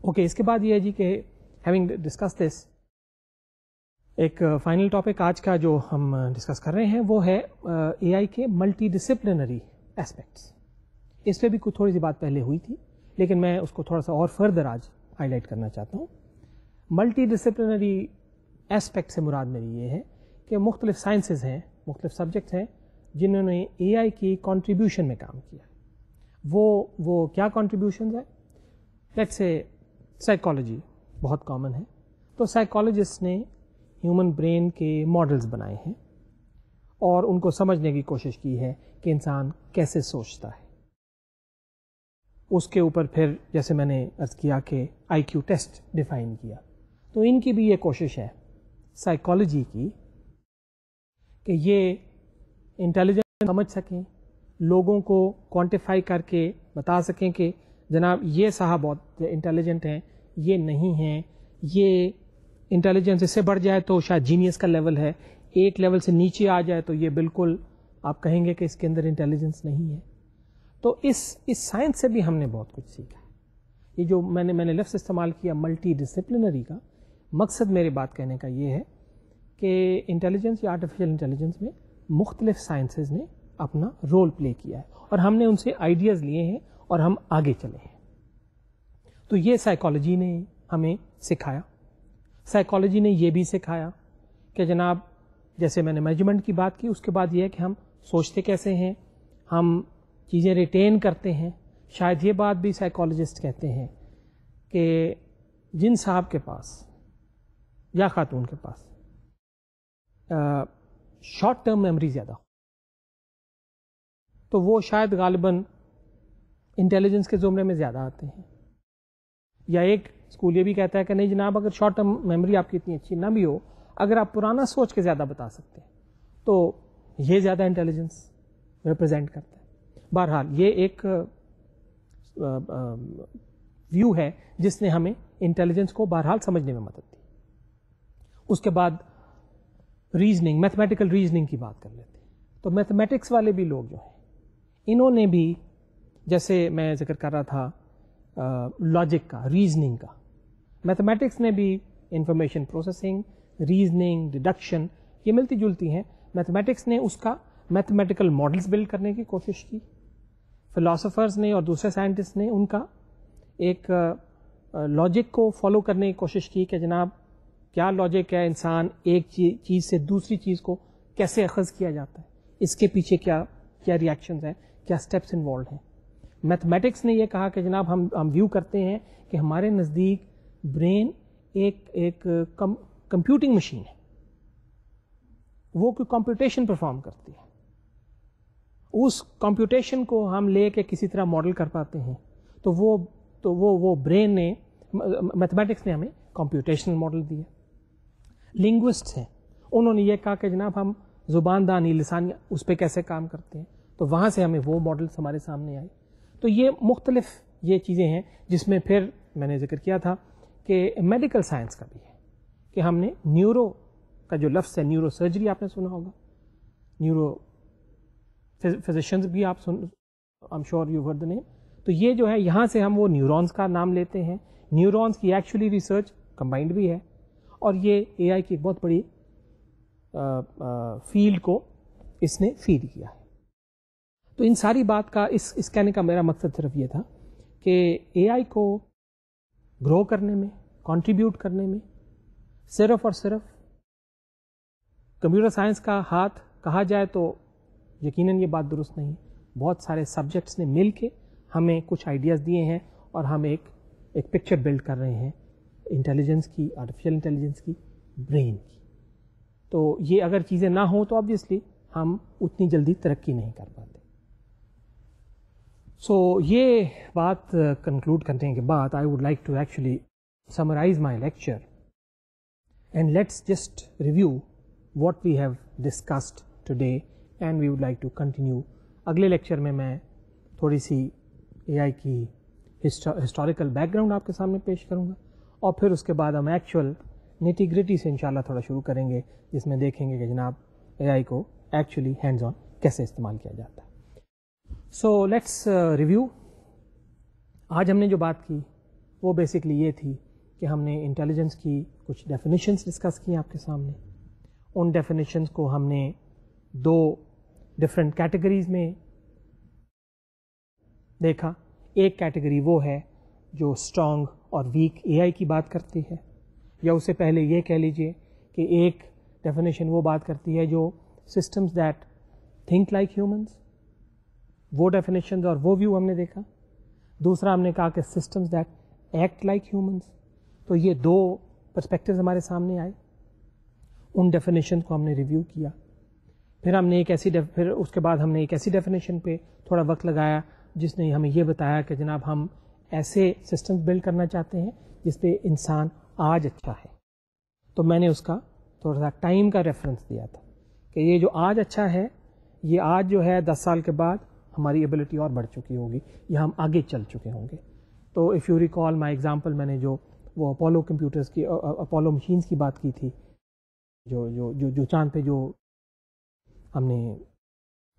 اوکے, اس کے بعد یہ ہے جی کہ ہیونگ ڈسکس دس, ایک فائنل ٹاپک آج کا جو ہم ڈسکس کر رہے ہیں وہ ہے اے آئی کے ملٹی ڈسپلنری ایسپیکٹس. اس پہ بھی کچھ تھوڑی سی بات پہلے ہوئی تھی, لیکن میں اس کو تھوڑا سا اور فردر آج ہائی لائٹ کرنا چاہتا ہوں. ملٹی ڈسپلنری ایسپیکٹ سے مراد میری یہ ہے کہ مختلف سائنسز ہیں, مختلف سبجیکٹس ہیں جنہوں نے اے آئی کی کنٹریبیوشن میں کام کیا. وہ کیا کنٹریبیوشنز ہیں؟ لیٹس سے سائیکالوجی بہت کامن ہے. تو سائیکالوجسٹ نے ہیومن برین کے ماڈلز بنائے ہیں اور ان کو سمجھنے کی کوشش کی ہے کہ انسان کیسے سوچتا ہے. اس کے اوپر پھر جیسے میں نے عرض کیا کہ آئی کیو ٹیسٹ ڈیفائن کیا. تو ان کی بھی یہ کوشش ہے سائیکالوجی کی کہ یہ انٹیلیجنس سمجھ سکیں, لوگوں کو کوانٹیفائی کر کے بتا سکیں کہ جناب یہ صاحب بہت انٹیلیجنٹ ہیں, یہ نہیں ہیں, یہ انٹیلیجنس اس سے بڑھ جائے تو شاید جینیس کا لیول ہے, ایک لیول سے نیچے آ جائے تو یہ بالکل آپ کہیں گے کہ اس کے اندر انٹیلیجنس نہیں ہے. تو اس سائنس سے بھی ہم نے بہت کچھ سیکھا. یہ جو میں نے لفظ استعمال کیا ملٹی ڈسپلنری کا, مقصد میری بات کہنے کا یہ ہے کہ انٹیلیجنس یا آرٹیفیشیل انٹیلیجنس میں مختلف سائنسز نے اپنا رول پلے کیا ہے اور ہم نے ان سے آئیڈیاز لیے ہیں اور ہم آگے چلے ہیں. تو یہ سائیکالوجی نے ہمیں سکھایا. سائیکالوجی نے یہ بھی سکھایا کہ جناب جیسے میں نے میجرمنٹ کی بات کی, اس کے بعد یہ ہے کہ ہم سوچتے کیسے ہیں, ہم چیزیں ریٹین کرتے ہیں. شاید یہ بات بھی سائیکالوجسٹ کہتے ہیں کہ جن صاحب کے پاس یا خاتون کے پاس شارٹ ٹرم میموری زیادہ ہو تو وہ شاید غالباً انٹیلیجنس کے زمرے میں زیادہ آتے ہیں. یا ایک اسکول یہ بھی کہتا ہے کہ نہیں جناب اگر شارٹ ٹرم میموری آپ کی اتنی اچھی نہ بھی ہو, اگر آپ پرانا سوچ کے زیادہ بتا سکتے ہیں تو یہ زیادہ انٹیلیجنس ریپرزینٹ کرتا ہے. بہرحال یہ ایک ویو ہے جس نے ہمیں انٹیلیجنس کو بہرحال سمجھنے میں مدد دی. اس کے بعد ریزننگ, میتھمیٹیکل ریزننگ کی بات کر لیتے ہیں. تو میتھمیٹکس والے بھی لوگ جو ہیں انہوں نے بھی, جیسے میں ذکر کر رہا تھا لاجک کا, ریزننگ کا, میتھمیٹکس نے بھی انفارمیشن پروسیسنگ, ریزننگ, ڈیڈکشن یہ ملتی جلتی ہیں. میتھمیٹکس نے اس کا میتھمیٹیکل ماڈلز بلڈ کرنے کی کوشش کی. فلاسفرز نے اور دوسرے سائنٹسٹ نے ان کا ایک لاجک کو فالو کرنے کی کوشش کی کہ جناب کیا لاجک ہے, انسان ایک چیز سے دوسری چیز کو کیسے اخذ کیا جاتا ہے, اس کے پیچھے کیا ریاکشنز ہیں, کیا سٹیپس انوالوڈ ہیں. میتھمیٹکس نے یہ کہا کہ جناب ہم ویو کرتے ہیں کہ ہمارے نزدیک برین ایک کمپیوٹنگ مشین ہے, وہ کوئی کمپیوٹیشن پرفارم کرتی ہے. اس کمپیوٹیشن کو ہم لے کے کسی طرح ماڈل کر پاتے ہیں تو وہ برین نے, میتھمیٹکس نے ہمیں کمپیوٹیشنل ماڈل دیا. لنگوسٹ ہیں, انہوں نے یہ کہا کہ جناب ہم زبان دانی, لسانی اس پہ کیسے کام کرتے ہیں, تو وہاں سے ہمیں وہ ماڈلس ہمارے سامنے آئے. تو یہ مختلف یہ چیزیں ہیں جس میں پھر میں نے ذکر کیا تھا کہ میڈیکل سائنس کا بھی ہے کہ ہم نے نیورو کا جو لفظ ہے, نیورو سرجری آپ نے سنا ہوگا, نیورو فزیشنز بھی آپ I'm sure you've heard the name. تو یہ جو ہے یہاں سے ہم وہ نیورونز کا نام لیتے ہیں. نیورونز کی ایکچولی ریسرچ کمبائنڈ بھی ہے اور یہ اے آئی کی ایک بہت بڑی فیلڈ کو اس نے فیڈ کیا ہے. تو ان ساری بات کا اس کہنے کا میرا مقصد صرف یہ تھا کہ اے آئی کو گرو کرنے میں, کنٹریبیوٹ کرنے میں صرف اور صرف کمپیوٹر سائنس کا ہاتھ کہا جائے تو یقیناً یہ بات درست نہیں. بہت سارے سبجیکٹس نے مل کے ہمیں کچھ آئیڈیاز دیے ہیں اور ہم ایک پکچر بلڈ کر رہے ہیں انٹیلیجنس کی, آرٹیفیشیل انٹیلیجنس کی, برین کی. تو یہ اگر چیزیں نہ ہوں تو آبویسلی ہم اتنی جلدی ترقی نہیں کر پاتے. سو یہ بات کنکلوڈ کرنے کے بعد I would like to actually summarize my lecture and let's just review what we have discussed today and we would like to continue. اگلے لیکچر میں تھوڑی سی اے آئی کی ہسٹوریکل بیک گراؤنڈ آپ کے سامنے پیش کروں گا اور پھر اس کے بعد ہم ایکچوئل نیٹی گریٹی سے انشاءاللہ تھوڑا شروع کریں گے جس میں دیکھیں گے کہ جناب اے آئی کو ایکچولی ہینڈز آن کیسے استعمال کیا جاتا ہے. So let's review. آج ہم نے جو بات کی وہ بیسکلی یہ تھی کہ ہم نے انٹیلیجنس کی کچھ ڈیفینیشنس ڈسکس کی آپ کے سامنے. ان ڈیفینیشنس کو ہم نے دو ڈفرینٹ کیٹیگریز میں دیکھا. ایک کیٹیگری وہ ہے جو اسٹرانگ اور ویک اے آئی کی بات کرتی ہے, یا اس سے پہلے یہ کہہ لیجئے کہ ایک ڈیفینیشن وہ بات کرتی ہے جو systems that think like humans, وہ ڈیفینیشنز اور وہ ویو ہم نے دیکھا. دوسرا ہم نے کہا کہ systems that act like humans. تو یہ دو پرسپیکٹوز ہمارے سامنے آئے, ان ڈیفینیشن کو ہم نے ریویو کیا. پھر ہم نے پھر اس کے بعد ہم نے ایک ایسی ڈیفینیشن پہ تھوڑا وقت لگایا جس نے ہمیں یہ بتایا کہ جناب ہم ایسے سسٹمز بلڈ کرنا چاہتے ہیں جس پہ انسان آج اچھا ہے. تو میں نے اس کا تھوڑا سا ٹائم کا ریفرنس دیا تھا کہ یہ جو آج اچھا ہے, یہ آج جو ہے 10 سال کے بعد ہماری ایبلٹی اور بڑھ چکی ہوگی یا ہم آگے چل چکے ہوں گے. تو if you recall my example, میں نے جو وہ اپولو کمپیوٹرز کی, اپولو مشینز کی بات کی تھی, جو چاند پہ جو ہم نے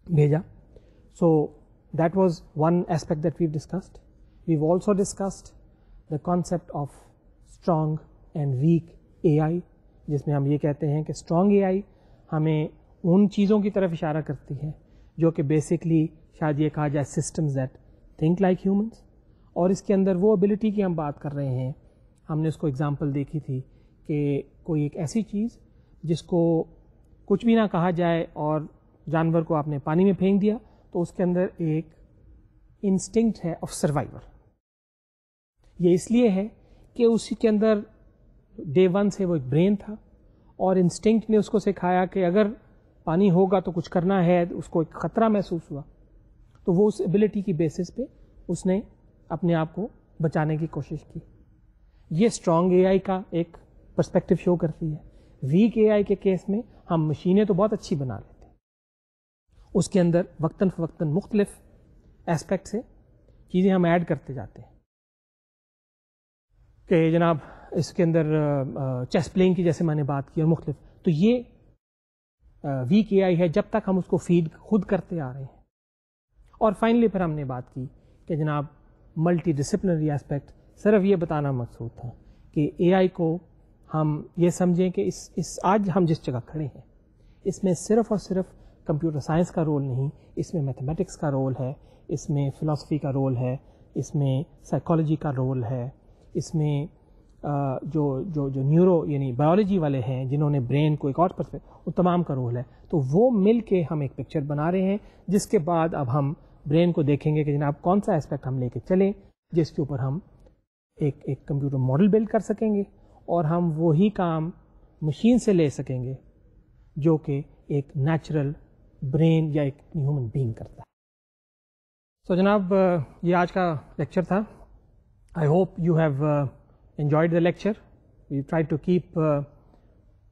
بھیجا. So that was one aspect that we've discussed. We've also discussed the concept of strong and weak A I, جس میں ہم یہ کہتے ہیں کہ اسٹرانگ اے آئی ہمیں ان چیزوں کی طرف اشارہ کرتی ہے جو کہ بیسکلی شاید یہ کہا جائے systems that think like humans, اور اس کے اندر وہ ایبلٹی کی ہم بات کر رہے ہیں. ہم نے اس کو اگزامپل دیکھی تھی کہ کوئی ایک ایسی چیز جس کو کچھ بھی نہ کہا جائے اور جانور کو آپ نے پانی میں پھینک دیا تو اس کے اندر ایک انسٹنکٹ ہے آف سروائیور. یہ اس لیے ہے کہ اسی کے اندر ڈے ون سے وہ ایک برین تھا, اور انسٹنکٹ نے اس کو سکھایا کہ اگر پانی ہوگا تو کچھ کرنا ہے, اس کو ایک خطرہ محسوس ہوا تو وہ اس ایبلٹی کی بیسس پہ اس نے اپنے آپ کو بچانے کی کوشش کی. یہ اسٹرانگ اے آئی کا ایک پرسپیکٹو شو کرتی ہے. ویک اے آئی کے کیس میں ہم مشینیں تو بہت اچھی بنا لیتے ہیں, اس کے اندر وقتاً فوقتاً مختلف ایسپیکٹ سے چیزیں ہم ایڈ کرتے جاتے ہیں کہ جناب اس کے اندر چیس پلینگ کی جیسے میں نے بات کی اور مختلف. تو یہ ویک اے آئی ہے جب تک ہم اس کو فیڈ خود کرتے آ رہے ہیں. اور فائنلی پھر ہم نے بات کی کہ جناب ملٹی ڈسپلنری ایسپیکٹ, صرف یہ بتانا مقصود تھا کہ اے آئی کو ہم یہ سمجھیں کہ اس آج ہم جس جگہ کھڑے ہیں اس میں صرف اور صرف کمپیوٹر سائنس کا رول نہیں, اس میں میتھمیٹکس کا رول ہے, اس میں فلاسفی کا رول ہے, اس میں سائیکالوجی کا رول ہے, اس میں جو نیورو یعنی بایولوجی والے ہیں جنہوں نے برین کو ایک اور وہ تمام کا رول ہے. تو وہ مل کے ہم ایک پکچر بنا رہے ہیں جس کے بعد اب ہم برین کو دیکھیں گے کہ جناب کون سا اسپیکٹ ہم لے کے چلیں جس کے اوپر ہم ایک کمپیوٹر ماڈل بلڈ کر سکیں گے, اور ہم وہی کام مشین سے لے سکیں گے جو کہ ایک نیچرل برین یا ایک ہیومن بینگ کرتا ہے. تو جناب یہ آج کا لیکچر تھا. I hope you have enjoyed the lecture. We tried to keep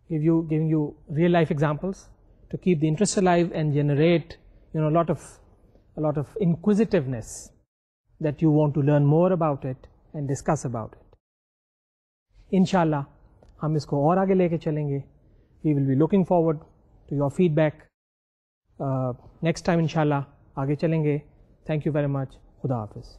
giving you real life examples to keep the interest alive and generate a lot of inquisitiveness that you want to learn more about it and discuss about it. Inshallah hum isko aur aage leke chalenge. We will be looking forward to your feedback. Next time inshallah aage chalenge. Thank you very much. Khuda Hafiz.